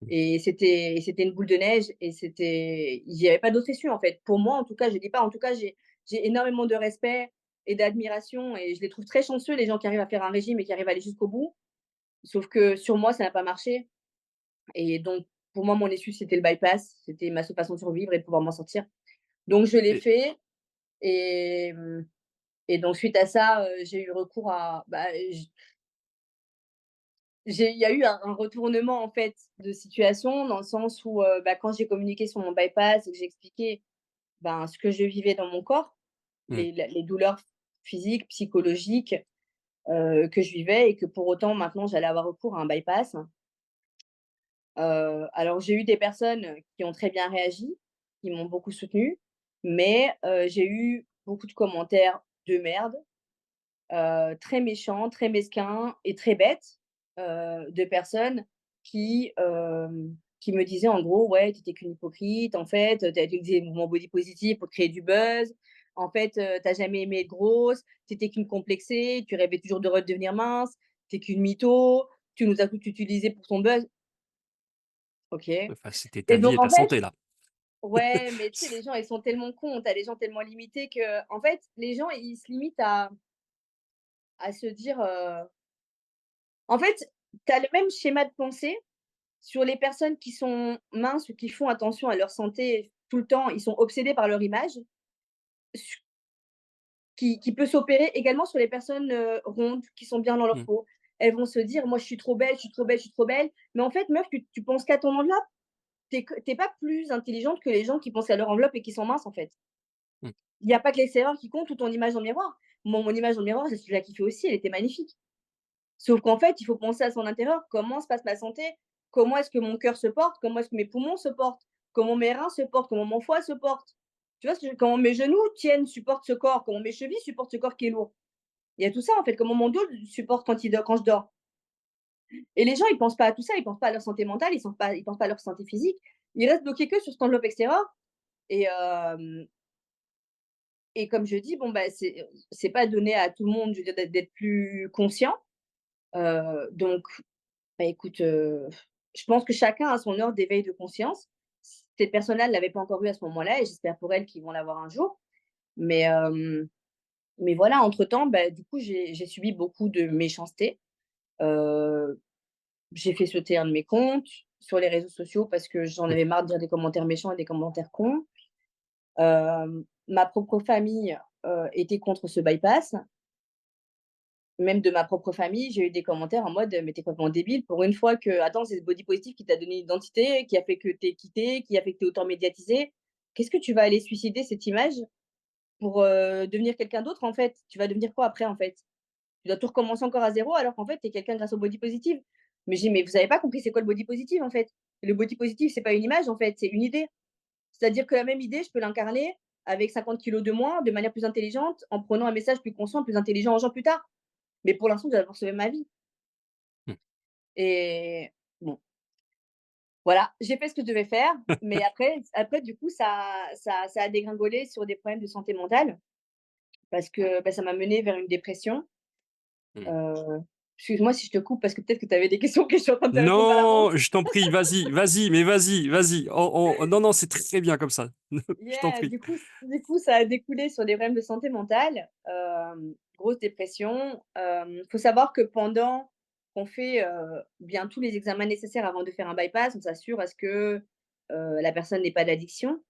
Et c'était une boule de neige et il y avait pas d'autre issue, en fait. Pour moi, en tout cas, je dis pas en tout cas, j'ai énormément de respect et d'admiration et je les trouve très chanceux, les gens qui arrivent à faire un régime et qui arrivent à aller jusqu'au bout. Sauf que sur moi, ça n'a pas marché et donc pour moi, mon issue, c'était le bypass, c'était ma seule façon de survivre et de pouvoir m'en sortir. Donc je l'ai Et fait et et donc suite à ça, j'ai eu recours à bah, il y a eu un retournement en fait de situation dans le sens où, bah, quand j'ai communiqué sur mon bypass et que j'ai expliqué, ben, ce que je vivais dans mon corps, mmh, les douleurs physiques, psychologiques, que je vivais et que pour autant maintenant j'allais avoir recours à un bypass. Alors j'ai eu des personnes qui ont très bien réagi, qui m'ont beaucoup soutenue, mais j'ai eu beaucoup de commentaires de merde, très méchants, très mesquins et très bêtes, de personnes qui me disaient en gros: «Ouais, tu étais qu'une hypocrite, en fait, tu as utilisé le mouvement body positive pour créer du buzz. En fait, tu as jamais aimé être grosse, tu étais qu'une complexée, tu rêvais toujours de redevenir mince, tu es qu'une mytho, tu nous as tout utilisé pour ton buzz». OK enfin, c'était ta et vie donc et en ta fait santé là. Ouais, mais tu sais, les gens, ils sont tellement cons, tu as des gens tellement limités que, en fait, les gens, ils se limitent à se dire, en fait, tu as le même schéma de pensée sur les personnes qui sont minces ou qui font attention à leur santé tout le temps, ils sont obsédés par leur image, su qui peut s'opérer également sur les personnes, rondes, qui sont bien dans leur Mmh, peau. Elles vont se dire: «Moi, je suis trop belle, je suis trop belle, je suis trop belle». Mais en fait, meuf, tu penses qu'à ton enveloppe. Tu es pas plus intelligente que les gens qui pensent à leur enveloppe et qui sont minces, en fait. mmh, Il y a pas que l'extérieur qui compte ou ton image dans le miroir. Moi, mon image dans le miroir, je l'ai kiffée aussi, elle était magnifique. Sauf qu'en fait, il faut penser à son intérieur. Comment se passe ma santé? Comment est-ce que mon cœur se porte? Comment est-ce que mes poumons se portent? Comment mes reins se portent? Comment mon foie se porte? Tu vois ce que je comment mes genoux tiennent, supportent ce corps? Comment mes chevilles supportent ce corps qui est lourd? Il y a tout ça, en fait. Comment mon dos supporte quand je dors? Et les gens, ils pensent pas à tout ça, ils pensent pas à leur santé mentale, ils pensent pas à leur santé physique. Ils restent bloqués que sur cette enveloppe extérieure et comme je dis, bon, bah, c'est pas donné à tout le monde, je veux dire, d'être plus conscient. Donc, bah, écoute, je pense que chacun a son heure d'éveil de conscience. Cette personne-là ne l'avait pas encore eu à ce moment-là et j'espère pour elle qu'ils vont l'avoir un jour. Mais, voilà, entre-temps, bah, du coup, j'ai subi beaucoup de méchanceté. Heu, j'ai fait sauter un de mes comptes sur les réseaux sociaux parce que j'en mmh. avais marre de dire des commentaires méchants et des commentaires cons. Ma propre famille, était contre ce bypass. Même de ma propre famille, j'ai eu des commentaires en mode: «Mais tu es complètement débile, pour une fois que attends, c'est ce body positive qui t'a donné une identité, qui a fait que tu es quitté, qui a fait que tu es autant médiatisé. Qu'est-ce que tu vas aller suicider cette image pour, devenir quelqu'un d'autre, en fait? Tu vas devenir quoi après, en fait? Tu dois tout recommencer encore à zéro alors qu'en fait, tu es quelqu'un grâce au body positive». Mais j'ai dit: «Mais vous avez pas compris c'est quoi le body positive, en fait? Le body positive, c'est pas une image, en fait, c'est une idée. C'est-à-dire que la même idée, je peux l'incarner avec 50 kilos de moins, de manière plus intelligente, en prenant un message plus conscient, plus intelligent aux gens plus tard. Mais pour l'instant, je dois d'abord sauver ma vie». Mmh. Et bon, voilà, j'ai fait ce que je devais faire, mais après du coup, ça a dégringolé sur des problèmes de santé mentale parce que, bah, ça m'a menée vers une dépression. Mmh. Heu, excuse-moi si je te coupe parce que peut-être que tu avais des questions que je suis en train de te répondre à l'avance. Non, je t'en prie, vas-y, vas-y, mais vas-y, vas-y. Non, non, c'est très bien comme ça. Je t'en Yeah, prie. du coup, ça a découlé sur des problèmes de santé mentale, grosse dépression. Faut savoir que pendant qu'on fait, bien tous les examens nécessaires avant de faire un bypass, on s'assure à ce que, la personne n'ait pas d'addiction.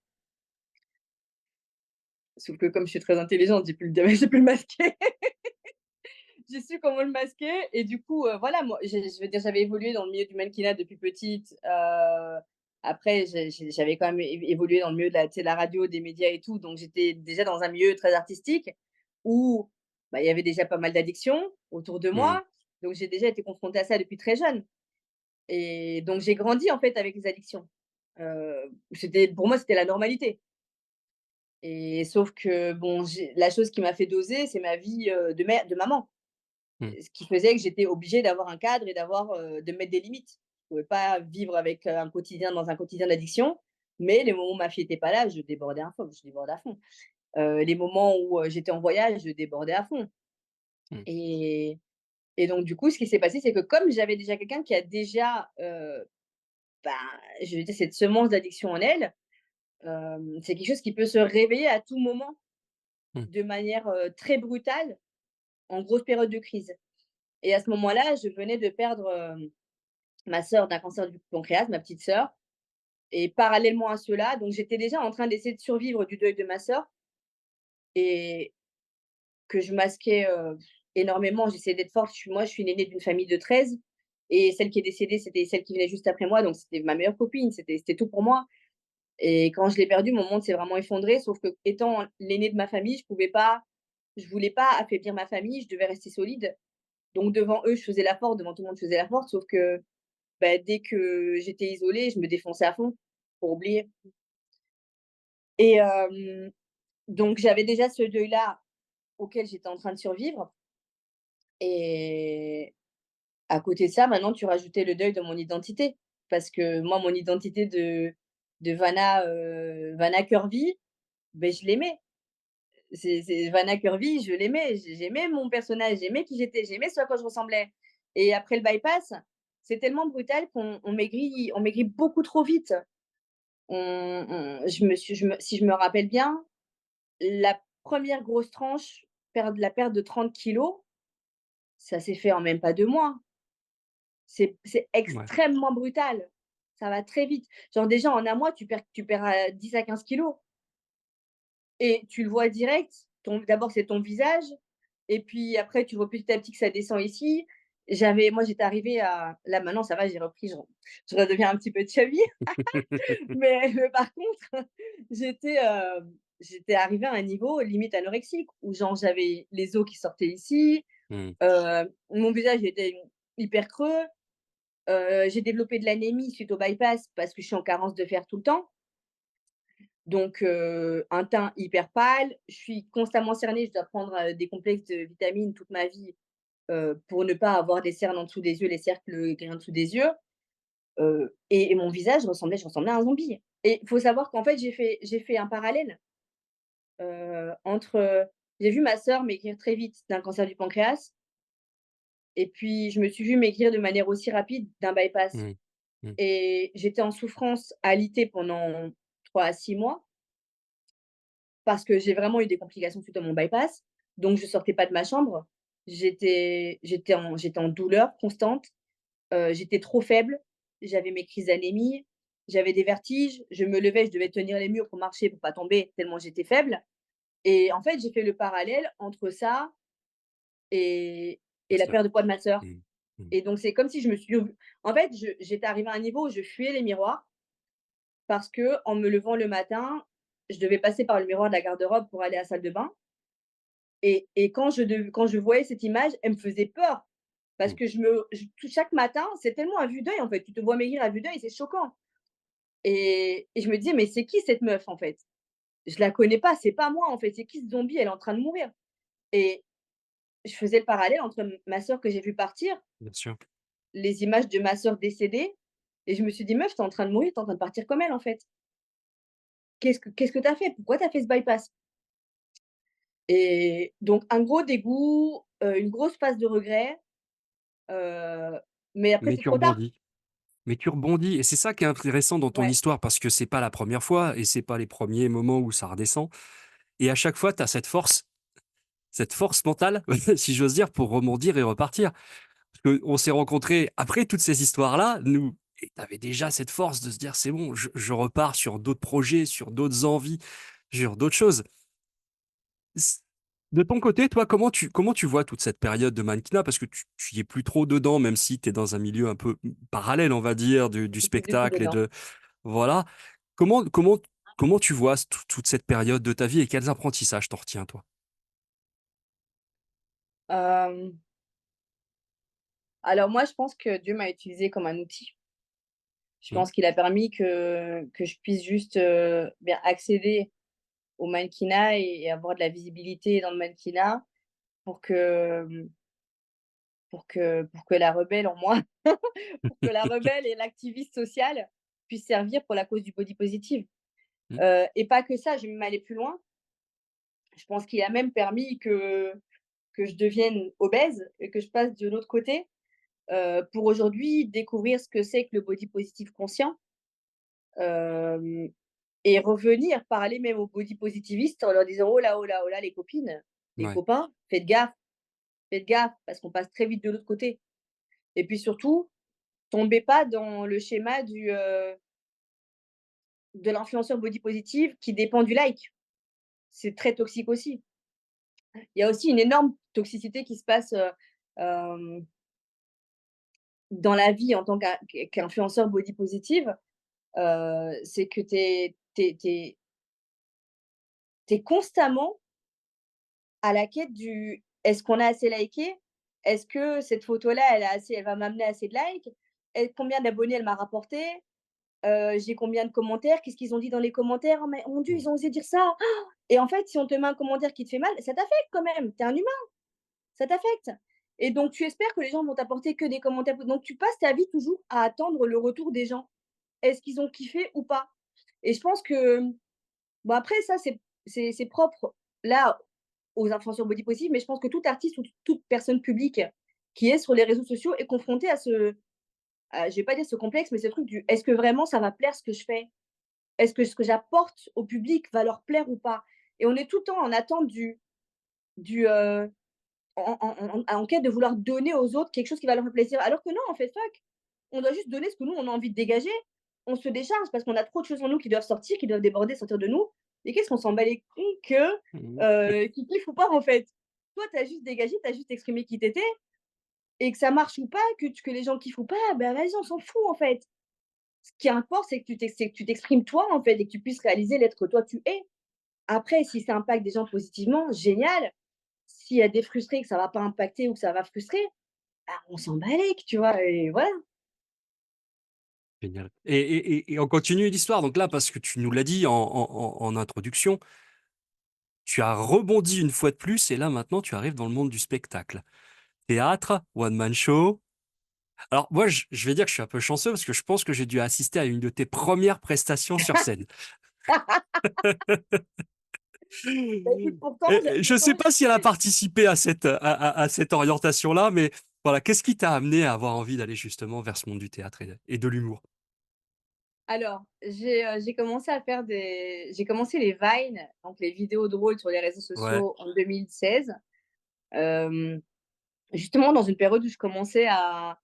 Sauf que comme je suis très intelligente, j'ai pu le j'ai pu le masquer. J'ai su comment le masquer et du coup, voilà, moi, je veux dire, j'avais évolué dans le milieu du mannequinat depuis petite. Après, j'avais quand même évolué dans le milieu de la, tu sais, la radio, des médias et tout. Donc, j'étais déjà dans un milieu très artistique où bah, il y avait déjà pas mal d'addictions autour de Mmh, moi. Donc, j'ai déjà été confrontée à ça depuis très jeune. Et donc, j'ai grandi en fait avec les addictions. Pour moi, c'était la normalité. Et sauf que, bon, la chose qui m'a fait doser, c'est ma vie de mère, de maman. mmh, Ce qui faisait que j'étais obligée d'avoir un cadre et de mettre des limites. Je pouvais pas vivre avec, un quotidien dans un quotidien d'addiction, mais les moments où ma fille était pas là, je débordais à fond. Les moments où, j'étais en voyage, je débordais à fond mmh, et donc du coup, ce qui s'est passé, c'est que comme j'avais déjà quelqu'un qui a déjà, ben, je veux dire cette semence d'addiction en elle, c'est quelque chose qui peut se réveiller à tout moment mmh, de manière, très brutale en grosse période de crise et à ce moment-là, je venais de perdre, ma sœur d'un cancer du pancréas, ma petite sœur. Et parallèlement à cela, donc j'étais déjà en train d'essayer de survivre du deuil de ma sœur et que je masquais, énormément. J'essayais d'être forte. Je suis l'aînée d'une famille de 13 et celle qui est décédée, c'était celle qui venait juste après moi, donc c'était ma meilleure copine, c'était tout pour moi et quand je l'ai perdue, mon monde s'est vraiment effondré, sauf que étant l'aînée de ma famille, je voulais pas affaiblir ma famille, je devais rester solide. Donc devant eux, je faisais la forte, devant tout le monde, je faisais la forte, sauf que, bah, dès que j'étais isolée, je me défonçais à fond pour oublier et donc j'avais déjà ce deuil-là auquel j'étais en train de survivre et à côté de ça, maintenant tu rajoutais le deuil de mon identité. Parce que moi, mon identité de Vanna Curvy, beh, je l'aimais. C'est Vanna Curvy, je l'aimais. J'aimais mon personnage, j'aimais qui j'étais, j'aimais ce à quoi je ressemblais et après le bypass, c'est tellement brutal qu'on on maigrit beaucoup trop vite. Si je me rappelle bien, la première grosse tranche, la perte de 30 kilos, ça s'est fait en même pas 2 mois. C'est Ouais, extrêmement brutal. Ça va très vite. Genre déjà en un mois, tu perds, 10 à 15 kilos et tu le vois direct. D'abord, c'est ton visage et puis après, tu vois petit à petit que ça descend ici. Moi, j'étais arrivée à là, maintenant ça va, j'ai repris, je redeviens un petit peu chubby, mais par contre, j'étais arrivée à un niveau limite anorexique où genre j'avais les os qui sortaient ici, mmh, mon visage était hyper creux. J'ai développé de l'anémie suite au bypass parce que je suis en carence de fer tout le temps. Donc, un teint hyper pâle. Je suis constamment cernée, je dois prendre, des complexes de vitamines toute ma vie, pour ne pas avoir des cernes en dessous des yeux, les cercles gris en dessous des yeux. Et mon visage je ressemblais à un zombie. Et il faut savoir qu'en fait, j'ai fait un parallèle, entre, j'ai vu ma sœur maigrir très vite d'un cancer du pancréas et puis je me suis vue maigrir de manière aussi rapide d'un bypass. mmh, mmh, Et j'étais en souffrance alitée pendant 3 à 6 mois parce que j'ai vraiment eu des complications suite à mon bypass. Donc je sortais pas de ma chambre. J'étais en douleur constante, j'étais trop faible, j'avais mes crises d'anémie, j'avais des vertiges, je me levais, je devais tenir les murs pour marcher, pour pas tomber tellement j'étais faible. Et en fait, j'ai fait le parallèle entre ça et ta la sœur. perte de poids de ma sœur. Mmh, mmh, Et donc c'est comme si je me suis en fait, j'étais arrivée à un niveau où je fuyais les miroirs parce que en me levant le matin, je devais passer par le miroir de la garde-robe pour aller à la salle de bain et quand je voyais cette image, elle me faisait peur parce mmh, que chaque matin, c'est tellement à vue d'œil, en fait. Tu te vois maigrir à vue d'œil, c'est choquant et je me disais: «Mais c'est qui cette meuf, en fait? Je la connais pas, c'est pas moi, en fait. C'est qui ce zombie? Elle est en train de mourir» et je faisais le parallèle entre ma sœur que j'ai vue partir, bien sûr. les images de ma sœur décédée et je me suis dit: «Meuf, tu es en train de mourir, tu es en train de partir comme elle, en fait. Qu'est-ce que tu as fait? Pourquoi tu as fait ce bypass?» Et donc un gros dégoût, une grosse phase de regret, heu, mais après Mais c'est tu trop tard. rebondis. Mais tu rebondis et c'est ça qui est intéressant dans ton Ouais, histoire parce que c'est pas la première fois et c'est pas les premiers moments où ça redescend et à chaque fois, tu as cette force mentale, si j'ose dire, pour rebondir et repartir. Parce qu'on s'est rencontrés après toutes ces histoires-là, nous et tu avais déjà cette force de se dire: «C'est bon, je repars sur d'autres projets, sur d'autres envies, sur d'autres choses». S De ton côté, toi, comment tu vois toute cette période de mannequinat? Parce que tu y es plus trop dedans, même si tu es dans un milieu un peu, parallèle, on va dire, du je suis plus du tout spectacle et dedans. de voilà. Comment tu vois toute cette période de ta vie et quels apprentissages t'en retiens, toi? Hem, alors moi, je pense que Dieu m'a utilisée comme un outil. Je Mmh, pense qu'il a permis que je puisse juste, bien accéder au mannequinat et avoir de la visibilité dans le mannequinat pour que, pour que la rebelle en moi, pour que la rebelle et l'activiste sociale puissent servir pour la cause du body positive. mmh, Et pas que ça, je vais même aller plus loin. Je pense qu'il a même permis que je devienne obèse et que je passe de l'autre côté, pour aujourd'hui découvrir ce que c'est que le body positive conscient, hem et revenir parler même aux body positivistes en leur disant: oh là les copines, les ouais, copains, faites gaffe parce qu'on passe très vite de l'autre côté» et puis surtout, tombez pas dans le schéma de l'influenceur body positive qui dépend du like. C'est très toxique aussi. Il y a aussi une énorme toxicité qui se passe, hem, dans la vie en tant qu'influenceur body positive, c'est que tu es constamment à la quête du: «Est-ce qu'on a assez liké? Est-ce que cette photo-là, elle va m'amener assez de likes? Et combien d'abonnés elle m'a rapporté? J'ai combien de commentaires? Qu'est-ce qu'ils ont dit dans les commentaires? Oh mais mon Dieu, mmh, ils ont osé dire ça!» Et en fait, si on te met un commentaire qui te fait mal, ça t'affecte quand même, tu es un humain, ça t'affecte et donc tu espères que les gens vont t'apporter que des commentaires donc tu passes ta vie toujours à attendre le retour des gens. Est-ce qu'ils ont kiffé ou pas? Et je pense que, bon après ça c'est propre là aux influenceurs body positive, mais je pense que tout artiste ou toute personne publique qui est sur les réseaux sociaux est confronté à je vais pas dire ce complexe, mais ce truc du: «Est-ce que vraiment ça va plaire ce que je fais?» Est-ce que ce que j'apporte au public va leur plaire ou pas? Et on est tout le temps en attente du, en quête de vouloir donner aux autres quelque chose qui va leur faire plaisir. Alors que non, en fait, fuck, on doit juste donner ce que nous, on a envie de dégager. On se décharge parce qu'on a trop de choses en nous qui doivent sortir, qui doivent déborder, sortir de nous. Et qu'est-ce qu'on s'en bat les couilles Mmh. qu'ils kiffent ou pas, en fait? Toi, tu as juste dégagé, tu as juste exprimé qui tu étais et que ça marche ou pas, que les gens kiffent ou pas, ben vas-y, on s'en fout, en fait. Ce qui importe, c'est que tu t'exprimes toi, en fait, et que tu puisses réaliser l'être que toi tu es. Après, si ça impacte des gens positivement, génial. S'il y a des frustrés, que ça va pas impacter ou que ça va frustrer, bah, on s'en balèque, tu vois? Et voilà. Génial et on continue l'histoire donc là, parce que tu nous l'as dit en introduction, tu as rebondi une fois de plus et là, maintenant, tu arrives dans le monde du spectacle. Théâtre, one man show. Alors moi, je vais dire que je suis un peu chanceux parce que je pense que j'ai dû assister à une de tes premières prestations sur scène. Bah, écoute, Je ne pourtant sais pas si elle a participé à cette orientation-là, mais voilà, qu'est-ce qui t'a amené à avoir envie d'aller justement vers ce monde du théâtre et de l'humour? alors, j'ai commencé à faire j'ai commencé les Vine, donc les vidéos drôles sur les réseaux Ouais. sociaux en 2016, hem, justement dans une période où je commençais à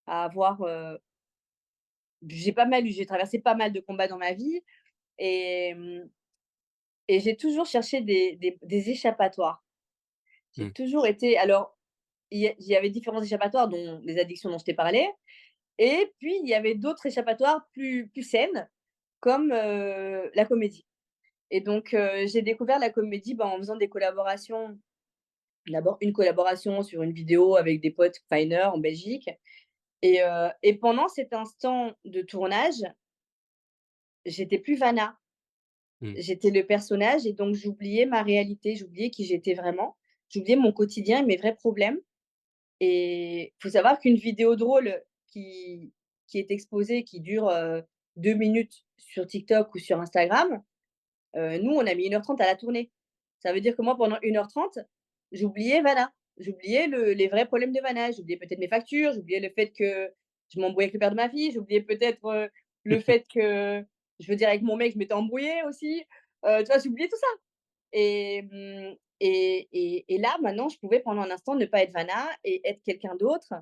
avoir, j'ai traversé pas mal de combats dans ma vie et et j'ai toujours cherché des échappatoires. J'ai Mmh, toujours été alors, il y avait différents échappatoires dont les addictions dont je t'ai parlé et puis il y avait d'autres échappatoires plus saines comme, la comédie et donc j'ai découvert la comédie, en faisant des collaborations. D'abord une collaboration sur une vidéo avec des potes Finer en Belgique et pendant cet instant de tournage, j'étais plus Vanna. mmh, J'étais le personnage et donc j'oubliais ma réalité, j'oubliais qui j'étais vraiment. J'oubliais mon quotidien et mes vrais problèmes. Et il faut savoir qu'une vidéo drôle qui est exposée, qui dure, 2 minutes sur TikTok ou sur Instagram, nous, on a mis 1h30 à la tourner. Ça veut dire que moi, pendant 1h30, j'oubliais Vanna. J'oubliais les vrais problèmes de Vanna. J'oubliais peut-être mes factures, j'oubliais le fait que je m'embrouillais avec le père de ma fille, j'oubliais peut-être, le fait que, je veux dire, avec mon mec, je m'étais embrouillée aussi. Tu vois, j'oubliais tout ça et et là, maintenant, je pouvais pendant un instant ne pas être Vanna et être quelqu'un d'autre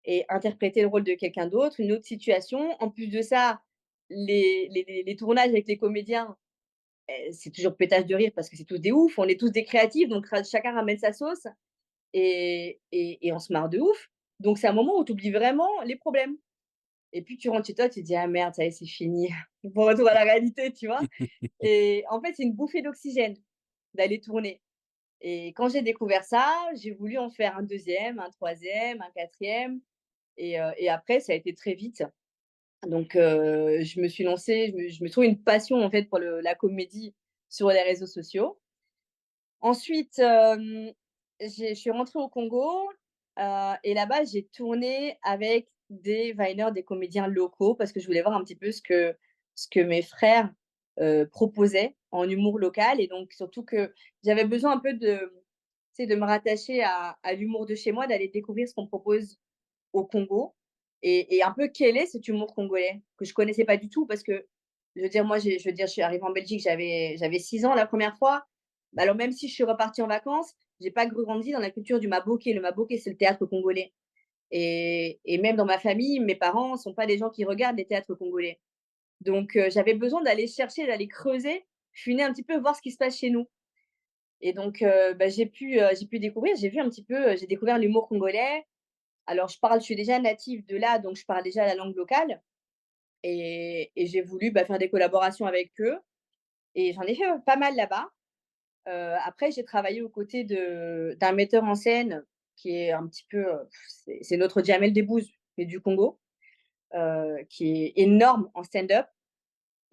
et interpréter le rôle de quelqu'un d'autre, une autre situation. En plus de ça, les tournages avec les comédiens, c'est toujours pétage de rire parce que c'est tous des oufs, on est tous des créatifs, donc chacun ramène sa sauce et on se marre de ouf. Donc c'est un moment où tu oublies vraiment les problèmes et puis tu rentres chez toi, tu te dis: «Ah merde, ça y est, c'est fini». Bon retour à la réalité, tu vois? Et en fait, c'est une bouffée d'oxygène d'aller tourner et quand j'ai découvert ça, j'ai voulu en faire un deuxième, un troisième, un quatrième et après ça a été très vite. Donc je me suis lancée, je me suis trouvé une passion en fait pour la comédie sur les réseaux sociaux. Ensuite, je suis rentrée au Congo, et là-bas, j'ai tourné avec des Vineurs, des comédiens locaux parce que je voulais voir un petit peu ce que mes frères, proposaient en humour local et donc surtout que j'avais besoin un peu tu sais, de me rattacher à l'humour de chez moi, d'aller découvrir ce qu'on propose au Congo et un peu quel est cet humour congolais que je connaissais pas du tout parce que je veux dire moi je veux dire je suis arrivée en Belgique, j'avais 6 ans la première fois. Bah, alors même si je suis repartie en vacances, j'ai pas grandi dans la culture du maboké. Le maboké, c'est le théâtre congolais et même dans ma famille, mes parents sont pas des gens qui regardent les théâtres congolais. Donc j'avais besoin d'aller chercher, d'aller creuser, fuiner un petit peu, voir ce qui se passe chez nous et donc bah, j'ai pu découvrir, j'ai vu un petit peu, j'ai découvert l'humour congolais. Alors je suis déjà native de là, donc je parle déjà la langue locale et j'ai voulu, bah, faire des collaborations avec eux et j'en ai fait pas mal là-bas. Après j'ai travaillé aux côtés d'un metteur en scène qui est un petit peu, c'est notre Jamel Debbouze, mais du Congo, qui est énorme en stand-up.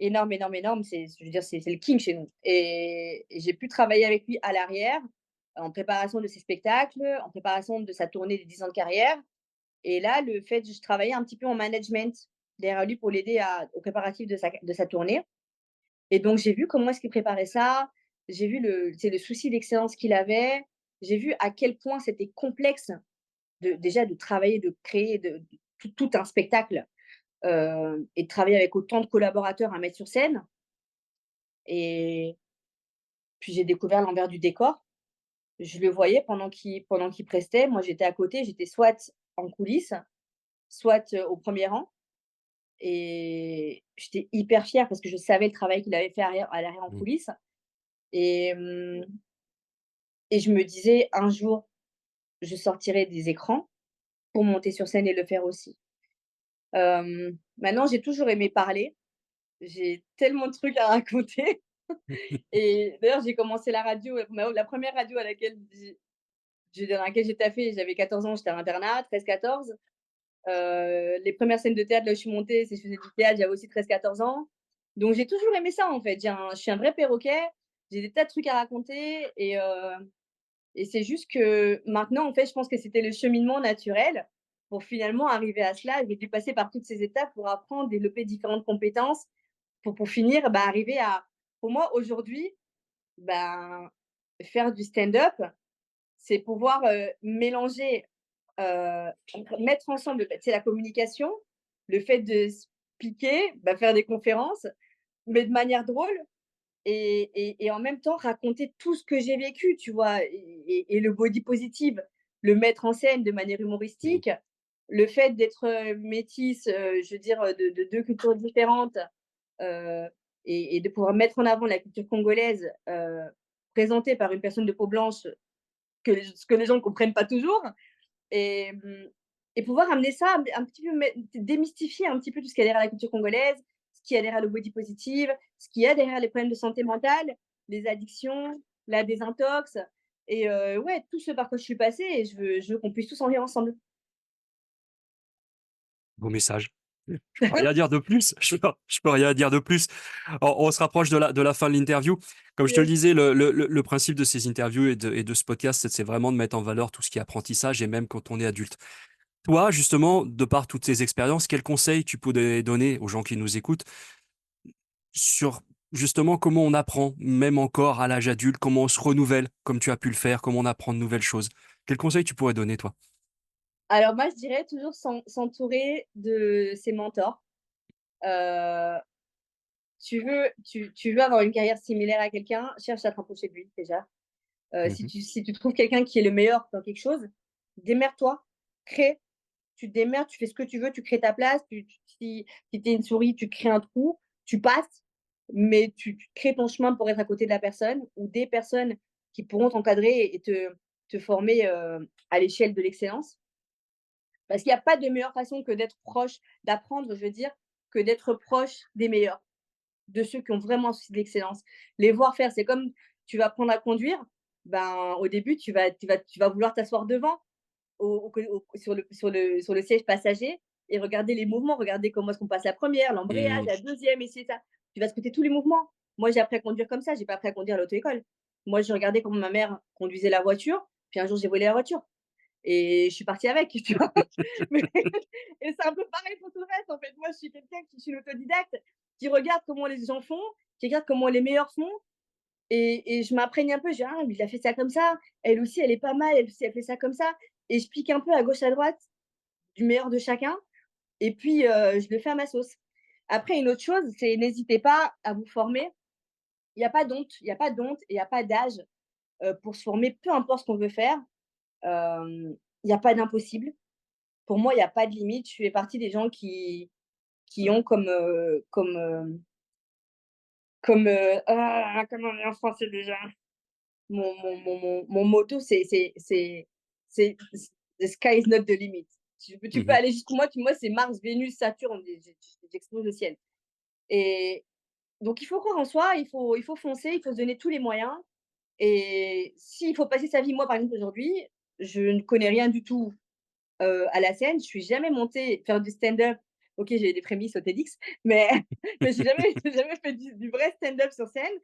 Énorme, énorme, énorme, je veux dire, c'est le king chez nous et j'ai pu travailler avec lui à l'arrière, en préparation de ses spectacles, en préparation de sa tournée des 10 ans de carrière. Et là, le fait je travaillais un petit peu en management derrière lui pour l'aider aux préparatifs de sa tournée et donc j'ai vu comment est-ce qu'il préparait ça. J'ai vu le souci d'excellence qu'il avait. J'ai vu à quel point c'était complexe déjà de travailler, de créer tout un spectacle, et de travailler avec autant de collaborateurs à mettre sur scène. et puis j'ai découvert l'envers du décor. Je le voyais pendant qu'il prestait. Moi, j'étais à côté, j'étais soit en coulisses, soit, au premier rang, et j'étais hyper fière parce que je savais le travail qu'il avait fait à l'arrière en Mmh. coulisses, et mmh et je me disais: «Un jour, je sortirai des écrans pour monter sur scène et le faire aussi». Maintenant, j'ai toujours aimé parler. J'ai tellement de trucs à raconter et d'ailleurs, j'ai commencé la radio, la 1re radio à laquelle dans laquelle j'ai taffé, j'avais 14 ans, j'étais à l'internat, 13-14. Les premières scènes de théâtre, là où je suis montée, c'est je faisais du théâtre, j'avais aussi 13-14 ans. Donc j'ai toujours aimé ça, en fait. Je suis un vrai perroquet, j'ai des tas de trucs à raconter, et c'est juste que maintenant, en fait, je pense que c'était le cheminement naturel pour finalement arriver à cela. J'ai dû passer par toutes ces étapes pour apprendre, développer différentes compétences pour finir, bah, arriver à pour moi, aujourd'hui, ben, faire du stand-up, c'est pouvoir, mélanger, heu, mettre ensemble, bah, tu sais, la communication, le fait de speaker, bah, faire des conférences, mais de manière drôle, et en même temps raconter tout ce que j'ai vécu, tu vois? Et le body positive, le mettre en scène de manière Mmh. humoristique, le fait d'être, métisse, je veux dire, de 2 cultures différentes, heu et de pouvoir mettre en avant la culture congolaise, présentée par une personne de peau blanche, ce que les gens ne comprennent pas toujours, et et pouvoir amener ça un petit peu, démystifier un petit peu tout ce qu'il y a derrière la culture congolaise, ce qu'il y a derrière le body positive, ce qu'il y a derrière les problèmes de santé mentale, les addictions, la désintox, et ouais, tout ce par quoi je suis passée, et je veux qu'on puisse tous en rire ensemble. Beau message. Je peux rien dire de plus, je peux rien dire de plus. On se rapproche de la fin de l'interview. Comme je te le Yes. disais, le principe de ces interviews et de ce podcast, c'est vraiment de mettre en valeur tout ce qui est apprentissage et même quand on est adulte. Toi, justement, de par toutes ces expériences, quels conseils tu pourrais donner aux gens qui nous écoutent sur justement comment on apprend, même encore à l'âge adulte, comment on se renouvelle, comme tu as pu le faire, comment on apprend de nouvelles choses? Quels conseils tu pourrais donner, toi? Alors moi, je dirais toujours s'entourer de ses mentors. Heu, tu veux avoir une carrière similaire à quelqu'un, cherche à te rapprocher de lui déjà. Si Mmh. tu trouves quelqu'un qui est le meilleur dans quelque chose, démerde-toi, crée. Tu te démerdes, tu fais ce que tu veux, tu crées ta place, si tu es une souris, tu crées un trou, tu passes, mais tu crées ton chemin pour être à côté de la personne ou des personnes qui pourront t'encadrer et te former, à l'échelle de l'excellence. Parce qu'il y a pas de meilleure façon que d'être proche, d'apprendre, je veux dire, que d'être proche des meilleurs, de ceux qui ont vraiment un souci de l'excellence. Les voir faire, c'est comme tu vas apprendre à conduire, ben, au début, tu vas vouloir t'asseoir devant, sur le siège passager, et regarder les mouvements, regarder comment est-ce qu'on passe la première, l'embrayage, Mmh. la deuxième, et c'est ça. Tu vas scruter tous les mouvements. Moi, j'ai appris à conduire comme ça, j'ai pas appris à conduire à l'auto-école. Moi, j'ai regardé comment ma mère conduisait la voiture, puis un jour, j'ai volé la voiture et je suis partie avec, tu vois? Mais et c'est un peu pareil pour tout le reste, en fait. Moi, je suis une autodidacte qui regarde comment les gens font, qui regarde comment les meilleurs font, et je m'imprègne un peu. Je dis: «Ah, lui, il a fait ça comme ça, elle aussi, elle est pas mal, elle aussi, elle fait ça comme ça», et je pique un peu à gauche, à droite du meilleur de chacun, et puis, je le fais à ma sauce. Après, une autre chose, c'est n'hésitez pas à vous former. Il y a pas d'honte, il y a pas d'honte et il y a pas d'âge, pour se former, peu importe ce qu'on veut faire. Il y a pas d'impossible. Pour moi, il y a pas de limite. Je fais partie des gens qui ont comment on dit en français déjà? Mon motto, c'est «The sky is not the limit». Tu peux Mmh. aller jusqu'où, moi, c'est Mars, Vénus, Saturne, j'explose le ciel, et donc il faut croire en soi, il faut foncer, il faut se donner tous les moyens, et s'il faut passer sa vie, moi, par exemple, aujourd'hui, je ne connais rien du tout, à la scène. Je suis jamais montée faire du stand-up. OK, j'ai des prémices au TEDx, mais mais j'ai jamais fait du vrai stand-up sur scène,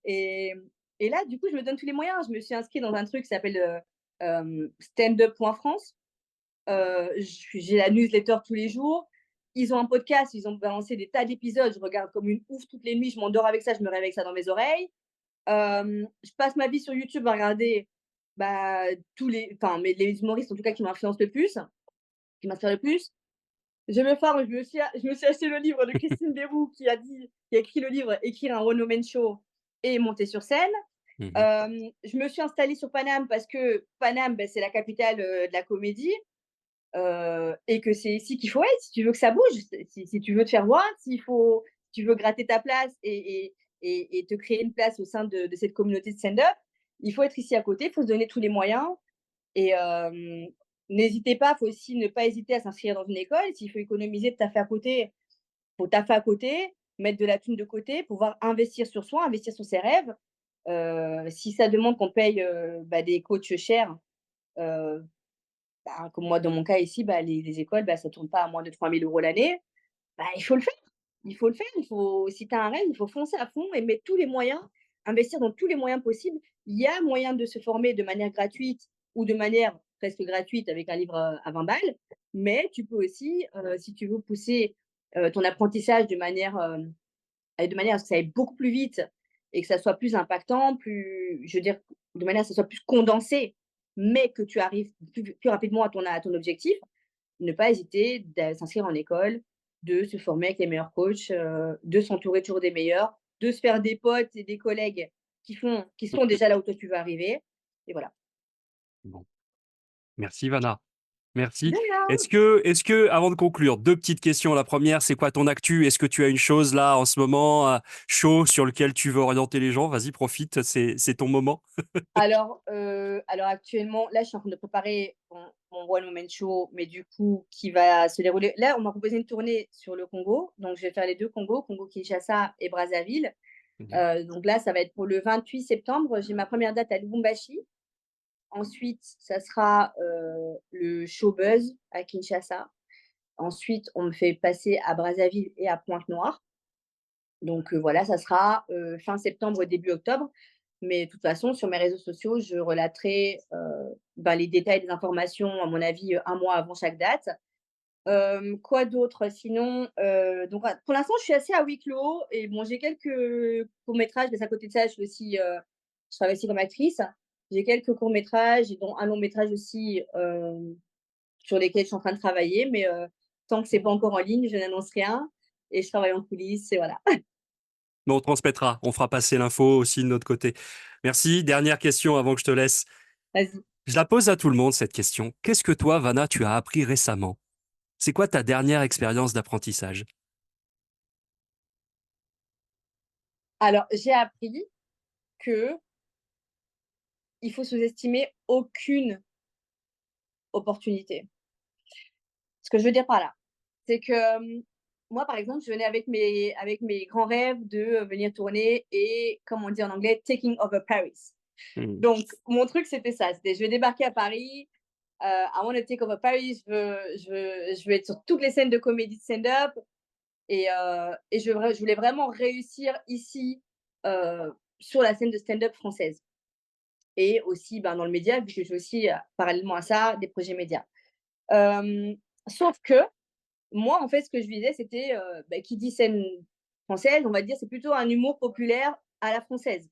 et là, du coup, je me donne tous les moyens. Je me suis inscrite dans un truc qui s'appelle, standup.france. J'ai la newsletter tous les jours. Ils ont un podcast, ils ont balancé des tas d'épisodes. Je regarde comme une ouf toutes les nuits. Je m'endors avec ça, je me réveille avec ça dans mes oreilles. Je passe ma vie sur YouTube à regarder, bah, les humoristes, en tout cas, qui m'influencent le plus, qui m'inspirent le plus. Je me forme, je me suis acheté le livre de Christine Béroux qui a écrit le livre «Écrire un one woman show», et monter sur scène. Mmh. Je me suis installée sur Paname parce que Paname, c'est la capitale, de la comédie, et que c'est ici qu'il faut être si tu veux que ça bouge, si tu veux te faire voir, si tu veux gratter ta place et te créer une place au sein de cette communauté de stand-up, il faut être ici à côté, il faut se donner tous les moyens et n'hésitez pas, il faut aussi ne pas hésiter à s'inscrire dans une école. S'il faut économiser de taffer à côté, faut taffer à côté, mettre de la thune de côté, pouvoir investir sur soi, investir sur ses rêves. Si ça demande qu'on paye, des coachs chers, heu, comme moi dans mon cas ici, les écoles, ça tourne pas à moins de 3 000 € l'année, il faut le faire. Il faut le faire, il faut si tu as un rêve, il faut foncer à fond et mettre tous les moyens, investir dans tous les moyens possibles. Il y a moyen de se former de manière gratuite ou de manière presque gratuite avec un livre, à 20 balles, mais tu peux aussi, si tu veux pousser, ton apprentissage de manière à ce que ça aille beaucoup plus vite et que ça soit plus impactant, plus je veux dire, de manière à ce que ça soit plus condensé, mais que tu arrives plus rapidement à ton objectif, ne pas hésiter de s'inscrire en école, de se former avec les meilleurs coachs, de s'entourer toujours des meilleurs, de se faire des potes et des collègues qui sont déjà là où toi tu veux arriver et voilà. Bon, merci Vanna. Merci. De rien. Est-ce que, avant de conclure, 2 petites questions. La première, c'est quoi ton actu? Est-ce que tu as une chose là, en ce moment, chaud sur lequel tu veux orienter les gens? Vas-y, profite, c'est ton moment. Alors actuellement, là, je suis en train de préparer mon one woman show, mais du coup, qui va se dérouler là, on m'a proposé une tournée sur le Congo, donc je vais faire les 2 Congos, Congo-Kinshasa et Brazzaville. Mmh. Donc là, ça va être pour le 28 septembre. J'ai ma première date à Lubumbashi. Ensuite, ça sera, le Showbuzz à Kinshasa. Ensuite, on me fait passer à Brazzaville et à Pointe-Noire. Donc voilà, ça sera, fin septembre, début octobre. Mais de toute façon, sur mes réseaux sociaux, je relaterai, les détails des informations, à mon avis, 1 mois avant chaque date. Quoi d'autre? Sinon, donc pour l'instant, je suis assez à huis clos et bon, j'ai quelques courts-métrages, mais à côté de ça, je travaille aussi comme actrice. J'ai quelques courts-métrages et dont un long-métrage aussi, sur lesquels je suis en train de travailler, mais tant que c'est pas encore en ligne, je n'annonce rien et je travaille en coulisses et voilà. Mais on transmettra, on fera passer l'info aussi de notre côté. Merci. Dernière question avant que je te laisse. Vas-y. Je la pose à tout le monde, cette question. Qu'est-ce que toi, Vanna, tu as appris récemment? C'est quoi ta dernière expérience d'apprentissage? Alors, j'ai appris qu'il faut sous-estimer aucune opportunité. Ce que je veux dire par là, c'est que, moi, par exemple, je venais avec mes grands rêves de, venir tourner et comme on dit en anglais, taking over Paris. Mmh. Donc mon truc, c'était ça, c'était je vais débarquer à Paris, I wanna take over Paris, je veux être sur toutes les scènes de comédie de stand-up et je voulais vraiment réussir ici, sur la scène de stand-up française et aussi, dans le média, vu que j'ai aussi, parallèlement à ça, des projets médias. Sauf que moi, en fait, ce que je visais, c'était, qui dit scène française, on va dire, c'est plutôt un humour populaire à la française,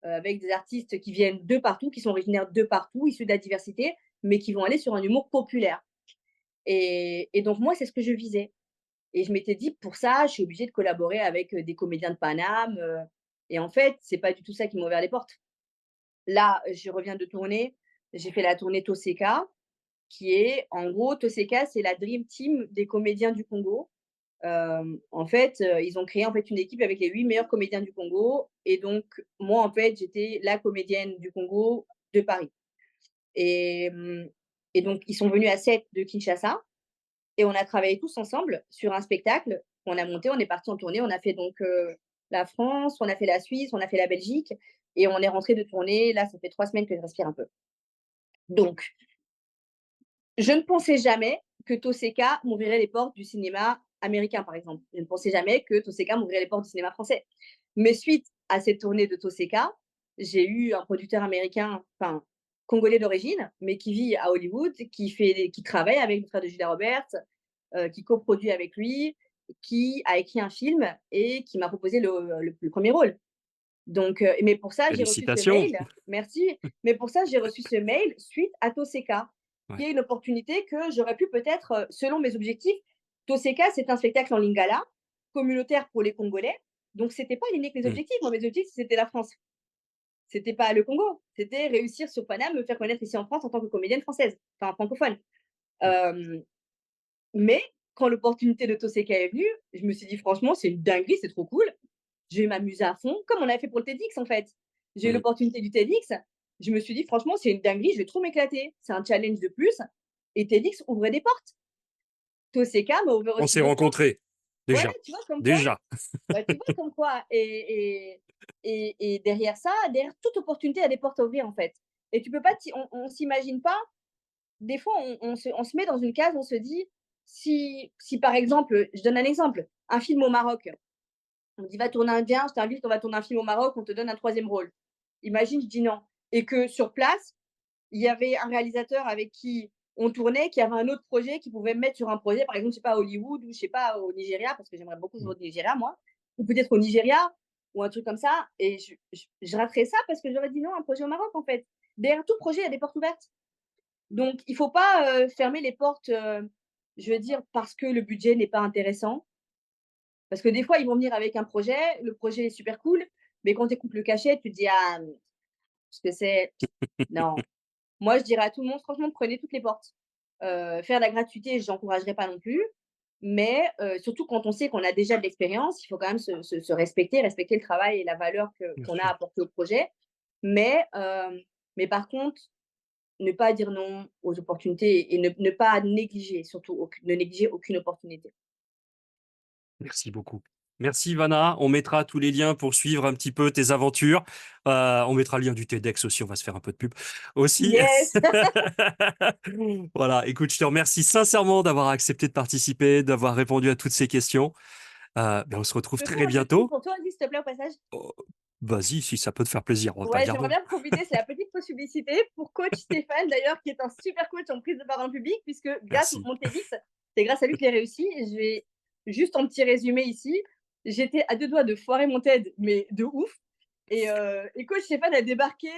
avec des artistes qui viennent de partout, qui sont originaires de partout, issus de la diversité, mais qui vont aller sur un humour populaire et donc moi, c'est ce que je visais et je m'étais dit: «Pour ça, je suis obligée de collaborer avec, des comédiens de Paname», et en fait, c'est pas du tout ça qui m'a ouvert les portes. Là, je reviens de tourner, j'ai fait la tournée Toseka, qui est en gros, Toseka, c'est la dream team des comédiens du Congo. En fait, ils ont créé, en fait, une équipe avec les 8 meilleurs comédiens du Congo et donc moi, en fait, j'étais la comédienne du Congo de Paris et et donc ils sont venus à 7 de Kinshasa et on a travaillé tous ensemble sur un spectacle qu'on a monté. On est partis en tournée. On a fait donc, la France, on a fait la Suisse, on a fait la Belgique et on est rentré de tournée. Là, ça fait 3 semaines que je respire un peu. Donc je ne pensais jamais que Toseka m'ouvrirait les portes du cinéma américain, par exemple. Je ne pensais jamais que Toseka m'ouvrirait les portes du cinéma français. Mais suite à cette tournée de Toseka, j'ai eu un producteur américain, enfin congolais d'origine, mais qui vit à Hollywood, qui travaille avec le frère de Julia Roberts, qui coproduit avec lui, qui a écrit un film et qui m'a proposé le 1er rôle. Donc, mais pour ça, j'ai reçu ce Félicitations. mail. Merci. Mais pour ça, j'ai reçu ce mail suite à Toseka, qui Ouais. est une opportunité que j'aurais pu peut-être, selon mes objectifs. Toseka, c'est un spectacle en lingala, communautaire pour les Congolais. Donc c'était pas aligné avec mes Mmh. objectifs. Moi, mes objectifs, c'était la France. C'était pas le Congo. C'était réussir sur Paname, me faire connaître ici en France en tant que comédienne française, enfin francophone. Mmh. Hem, mais quand l'opportunité de Toseka est venue, je me suis dit: «Franchement, c'est une dinguerie, c'est trop cool. Je vais m'amuser à fond», comme on avait fait pour le TEDx, en fait. J'ai eu Mmh. l'opportunité du TEDx, je me suis dit: «Franchement, c'est une dinguerie, je vais trop m'éclater. C'est un challenge de plus» et TEDx ouvrait des portes. Toseka m'a ouvert On aussi s'est d'autres portes. rencontrés, Ouais, déjà, tu vois comme quoi? déjà. Bah, tu vois comme quoi? Et derrière ça, derrière toute opportunité, il y a des portes à ouvrir, en fait. Et tu peux pas on s'imagine pas, des fois, on se met dans une case, on se dit, si par exemple, je donne un exemple, un film au Maroc, on me dit: «Va tourner un bien, je t'invite, on va tourner un film au Maroc, on te donne un troisième rôle». Imagine, je dis: «Non» et que sur place, il y avait un réalisateur avec qui on tournait, qui avait un autre projet, qui pouvait me mettre sur un projet, par exemple, je sais pas, à Hollywood ou je sais pas, au Nigeria, parce que j'aimerais beaucoup jouer Mmh. au Nigeria, moi, ou peut-être au Nigeria ou un truc comme ça et je raterais ça parce que j'aurais dit: «Non» à un projet au Maroc, en fait. Derrière tout projet, il y a des portes ouvertes. Donc il faut pas, fermer les portes, je veux dire parce que le budget n'est pas intéressant. Parce que des fois, ils vont venir avec un projet, le projet est super cool, mais quand tu écoutes le cachet, tu te dis: «Ah, ce que c'est, non». Moi, je dirais à tout le monde, franchement, prenez toutes les portes. Faire la gratuité, j'encouragerais pas non plus, mais surtout quand on sait qu'on a déjà de l'expérience, il faut quand même se respecter, respecter le travail et la valeur Bien qu'on a sûr. apportée au projet. Mais mais par contre, ne pas dire non aux opportunités et ne pas négliger, surtout ne négliger aucune opportunité. Merci beaucoup. Merci Ivana. On mettra tous les liens pour suivre un petit peu tes aventures. On mettra le lien du TEDx aussi, on va se faire un peu de pub aussi. Yes! Voilà, écoute, je te remercie sincèrement d'avoir accepté de participer, d'avoir répondu à toutes ces questions. On se retrouve Je peux très faire un petit truc bientôt. pour toi aussi, s'il te plaît, au passage? Oh, vas-y, si ça peut te faire plaisir, on va pas Ouais, dire j'aimerais non. bien profiter, c'est la petite pause publicité pour coach Stéphane d'ailleurs, qui est un super coach en prise de parole en public, puisque grâce Merci. mon TEDx, c'est grâce à lui que j'ai réussi. Et je vais juste en petit résumé ici, j'étais à 2 doigts de foirer mon TED, mais de ouf. Et coach Stéphane a débarqué,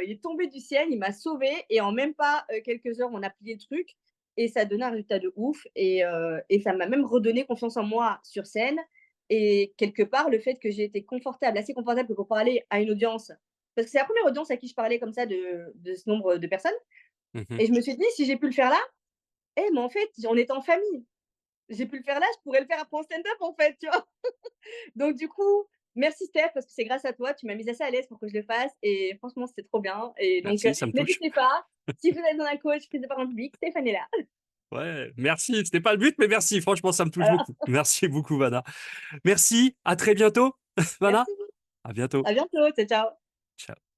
il est tombé du ciel, il m'a sauvé et en même pas, quelques heures, on a plié le truc et ça a donné un résultat de ouf et ça m'a même redonné confiance en moi sur scène et quelque part, le fait que j'ai été confortable, assez confortable pour parler à une audience parce que c'est la première audience à qui je parlais comme ça de ce nombre de personnes Mhm. et je me suis dit: «Si j'ai pu le faire là, eh mais en fait, on est en famille. J'ai pu le faire là, je pourrais le faire après en stand-up en fait», tu vois? Donc du coup, merci Steph parce que c'est grâce à toi, tu m'as mise assez à l'aise pour que je le fasse et franchement, c'était trop bien et donc Merci, ça me touche. n'hésitez pas, si vous êtes dans un coach prise de parole en public, Stéphane est là. Ouais, merci. C'était pas le but, mais merci. Franchement, ça me touche Voilà, beaucoup. Merci beaucoup, Vana. Merci. À très bientôt, Vana. merci, À bientôt. à bientôt, ciao, ciao. Ciao.